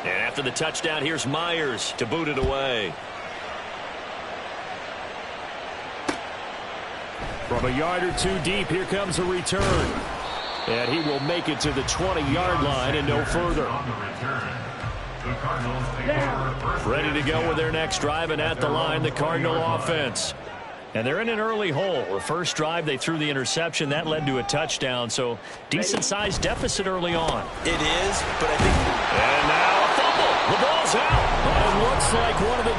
S5: And after the touchdown, here's Myers to boot it away. From a yard or 2 deep, here comes a return. And he will make it to the 20-yard line and no further.
S6: On the return, the Cardinals take over first.
S5: Ready to go with their next drive, and at the line, the Cardinal offense. And they're in an early hole. The first drive, they threw the interception. That led to a touchdown, so decent-sized deficit early on.
S2: It is, but I think...
S5: And now a fumble. The ball's out. It looks like one of the...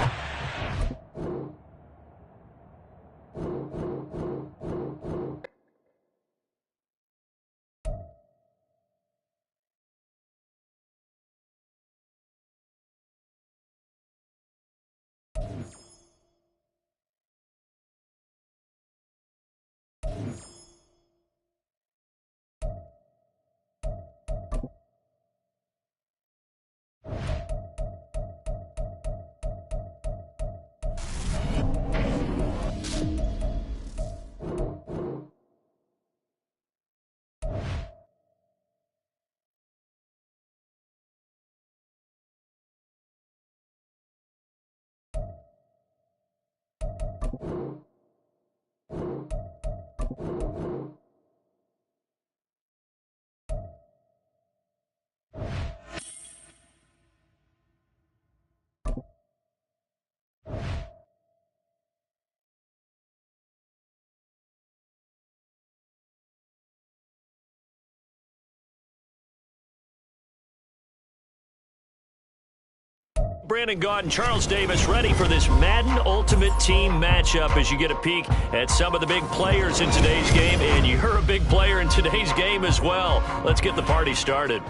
S5: Brandon Gaud and Charles Davis ready for this Madden Ultimate Team matchup as you get a peek at some of the big players in today's game, and you're a big player in today's game as well. Let's get the party started.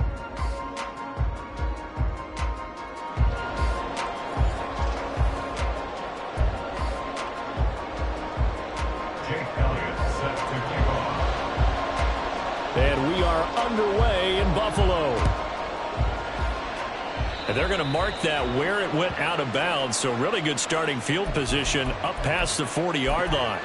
S5: And we are underway in Buffalo. And they're going to mark that where it went out of bounds. So really good starting field position up past the 40-yard line.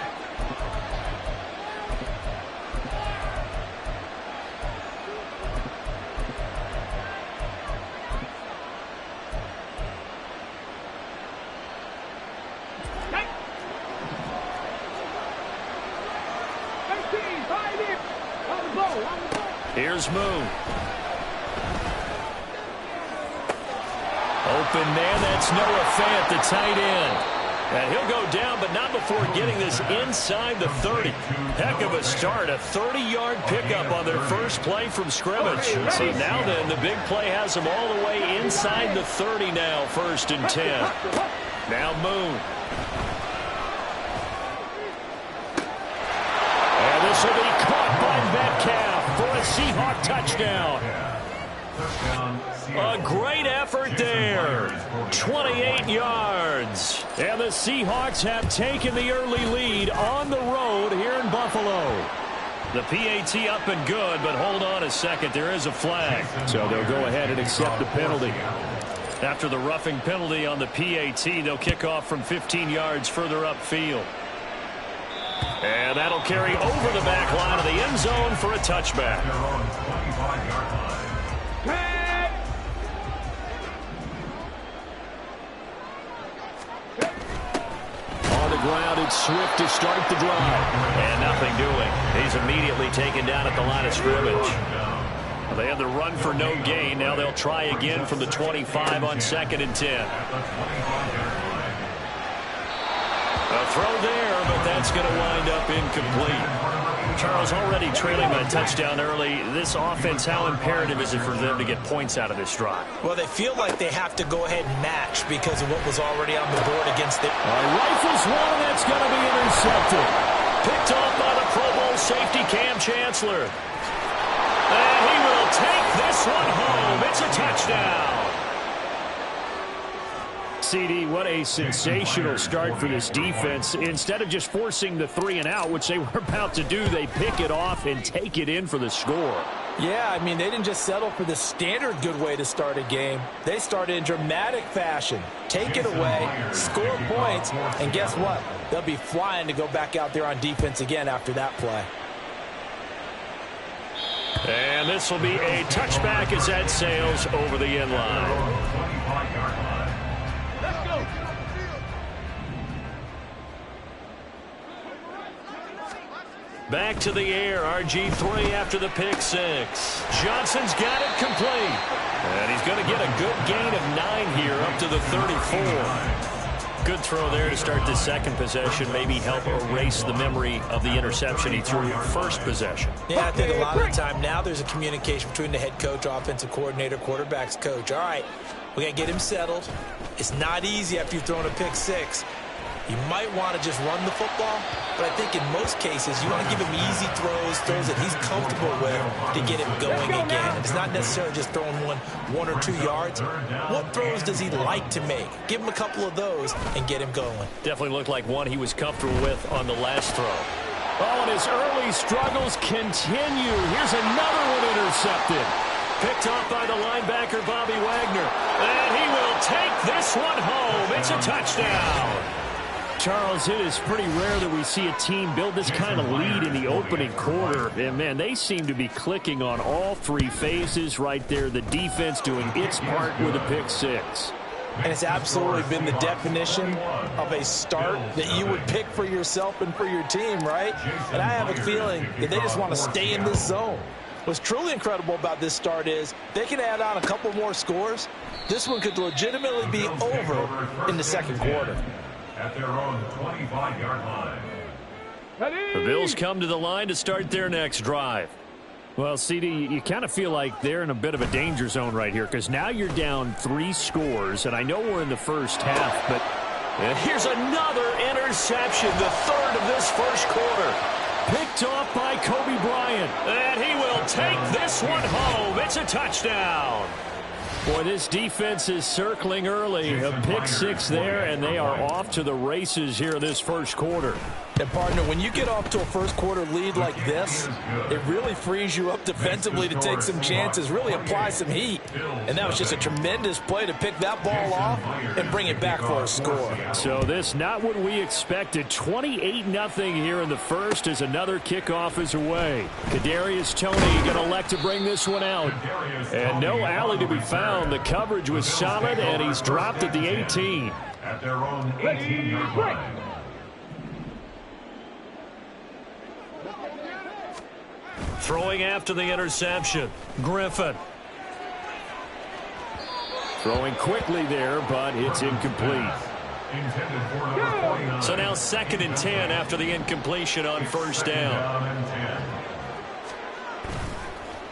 S5: Here's Moon. Open man, that's Noah Fant, the tight end. And he'll go down, but not before getting this inside the 30. Heck of a start, a 30-yard pickup on their first play from scrimmage. So now then, the big play has them all the way inside the 30 now, 1st and 10. Now Moon. And this will be caught by Metcalf for a Seahawk touchdown. A great effort there. 28 yards. And the Seahawks have taken the early lead on the road here in Buffalo. The PAT up and good, but hold on a second. There is a flag. So they'll go ahead and accept the penalty. After the roughing penalty on the PAT, they'll kick off from 15 yards further upfield. And that'll carry over the back line of the end zone for a touchback. On the ground, it's Swift to start the drive. And nothing doing. He's immediately taken down at the line of scrimmage. They had the run for no gain. Now they'll try again from the 25 on 2nd and 10. A throw there, but that's going to wind up incomplete. Charles, already trailing by a touchdown early. This offense, how imperative is it for them to get points out of this drive?
S2: Well, they feel like they have to go ahead and match because of what was already on the board against it.
S5: Rifles one, that's going to be intercepted. Picked off by the Pro Bowl safety Cam Chancellor. And he will take this one home. It's a touchdown. CD, what a sensational start for this defense. Instead of just forcing the 3-and-out, which they were about to do, they pick it off and take it in for the score.
S4: Yeah, I mean, they didn't just settle for the standard good way to start a game. They started in dramatic fashion. Take it away, score points, and guess what? They'll be flying to go back out there on defense again after that play.
S5: And this will be a touchback as that sails over the end line. Back to the air, RG3 after the pick 6. Johnson's got it complete. And he's going to get a good gain of 9 here up to the 34. Good throw there to start the second possession. Maybe help erase the memory of the interception he threw first possession.
S2: Yeah, I think a lot of the time now there's a communication between the head coach, offensive coordinator, quarterback's coach. All right, we got to get him settled. It's not easy after you've thrown a pick 6. You might want to just run the football, but I think in most cases you want to give him easy throws that he's comfortable with to get him going again. It's not necessarily just throwing one or 2 yards. What throws does he like to make? Give him a couple of those and get him going.
S5: Definitely looked like one he was comfortable with on the last throw. Oh, and his early struggles continue. Here's another one intercepted. Picked off by the linebacker, Bobby Wagner. And he will take this one home. It's a touchdown. Charles, it is pretty rare that we see a team build this kind of lead in the opening quarter. And, man, they seem to be clicking on all 3 phases right there. The defense doing its part with a pick 6.
S4: And it's absolutely been the definition of a start that you would pick for yourself and for your team, right? And I have a feeling that they just want to stay in this zone. What's truly incredible about this start is they can add on a couple more scores. This one could legitimately be over in the second quarter.
S6: At their own 25-yard line.
S5: The Bills come to the line to start their next drive. Well, CD, you kind of feel like they're in a bit of a danger zone right here because now you're down 3 scores, and I know we're in the first half, but here's another interception, the 3rd of this first quarter. Picked off by Kobe Bryant, and he will take this one home. It's a touchdown. Boy, this defense is circling early. A pick 6 there, and they are off to the races here this first quarter.
S4: And, partner, when you get off to a first-quarter lead like this, it really frees you up defensively to take some chances, really apply some heat. And that was just a tremendous play to pick that ball off and bring it back for a score.
S5: So this not what we expected. 28-0 here in the first as another kickoff is away. Kadarius Toney going to elect to bring this one out. And no alley to be found. The coverage was solid, and he's dropped at the 18.
S6: At their own 18-yard line.
S1: Throwing after the interception, Griffin.
S5: Throwing quickly there, but it's incomplete.
S1: So now 2nd and 10 after the incompletion on first down.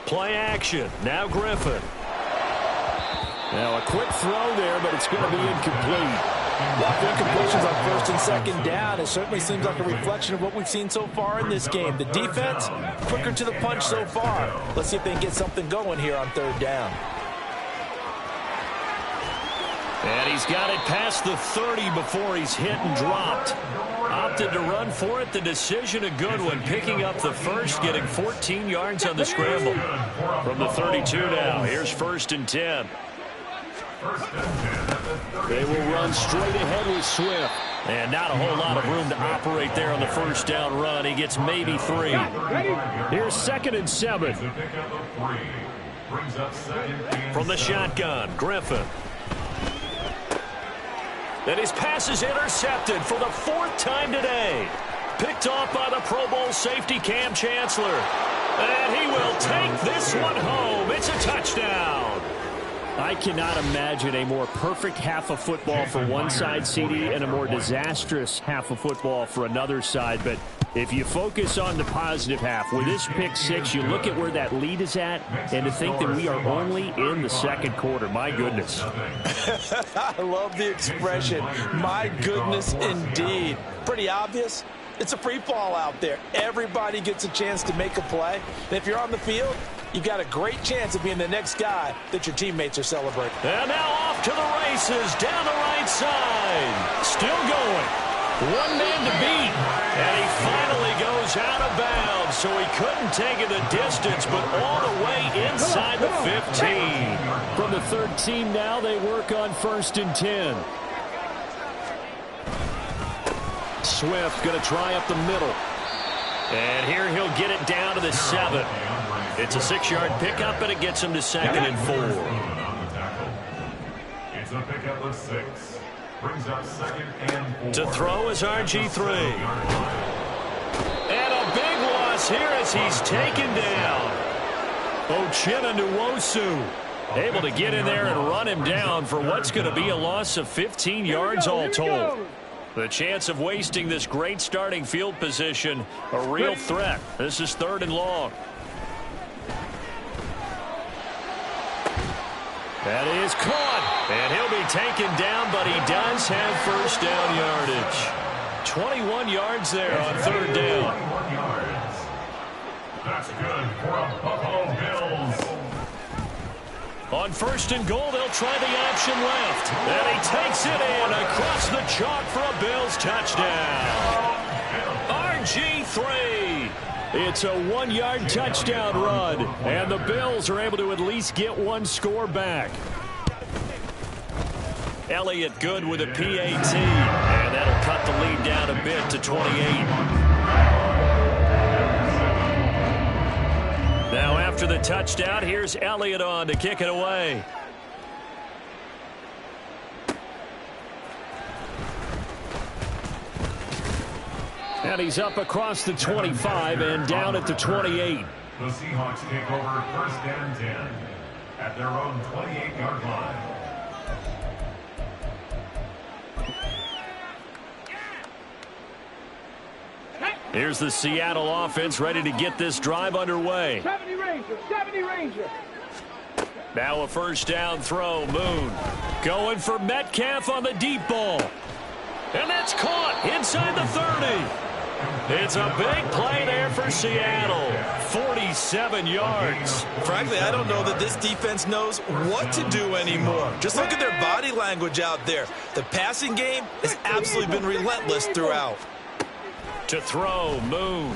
S1: Play action. Now Griffin.
S5: Now a quick throw there, but it's going to be incomplete.
S4: Lots of incompletions on 1st and 2nd down. It certainly seems like a reflection of what we've seen so far in this game. The defense, quicker to the punch so far. Let's see if they can get something going here on 3rd down.
S1: And he's got it past the 30 before he's hit and dropped. Opted to run for it. The decision a good one. Picking up the first, getting 14 yards on the scramble. From the 32 now. Here's 1st and 10.
S5: They will run straight ahead with Swift.
S1: And not a whole lot of room to operate there on the first down run. He gets maybe 3.
S5: Here's 2nd and 7.
S1: From the shotgun, Griffin. And his pass is intercepted for the 4th time today. Picked off by the Pro Bowl safety Cam Chancellor. And he will take this one home. It's a touchdown.
S5: I cannot imagine a more perfect half of football for one side, CD, and a more disastrous half of football for another side. But if you focus on the positive half, with this pick 6, you look at where that lead is at, and to think that we are only in the 2nd quarter. My goodness.
S4: I love the expression. My goodness, indeed. Pretty obvious. It's a free fall out there. Everybody gets a chance to make a play. And if you're on the field, you've got a great chance of being the next guy that your teammates are celebrating.
S1: And now off to the races down the right side. Still going. One man to beat. And he finally goes out of bounds. So he couldn't take it the distance, but all the way inside the 15.
S5: From the 13 now, they work on 1st and 10. Swift going to try up the middle.
S1: And here he'll get it down to the 7. It's a 6-yard pickup, and it gets him to 2nd and 4.
S6: It's a pickup of 6. Brings up 2nd and 4.
S1: To throw is RG3. And a big loss here as he's taken down. Uchenna Nwosu able to get in there and run him down for what's going to be a loss of 15 yards all told. The chance of wasting this great starting field position, a real threat. This is 3rd and long. That is caught. And he'll be taken down, but he does have first down yardage. 21 yards there on 3rd down.
S6: That's good for a Buffalo Bills.
S1: On 1st and goal, they'll try the option left. And he takes it in across the chalk for a Bills touchdown. RG3.
S5: It's a 1-yard touchdown run, and the Bills are able to at least get one score back.
S1: Elliott good with a PAT, and that'll cut the lead down a bit to 28. Now after the touchdown, here's Elliott on to kick it away.
S5: And he's up across the 25 and down at the 28.
S6: The Seahawks take over 1st and 10 at their own 28-yard line.
S1: Here's the Seattle offense ready to get this drive underway.
S3: 70 Ranger, 70 Ranger.
S1: Now a first down throw. Moon going for Metcalf on the deep ball. And that's caught inside the 30. It's a big play there for Seattle. 47 yards.
S2: Frankly, I don't know that this defense knows what to do anymore. Just look at their body language out there. The passing game has absolutely been relentless throughout.
S1: To throw, Moon.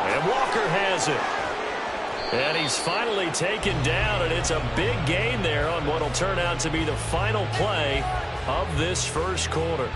S1: And Walker has it. And he's finally taken down, and it's a big gain there on what will turn out to be the final play of this first quarter.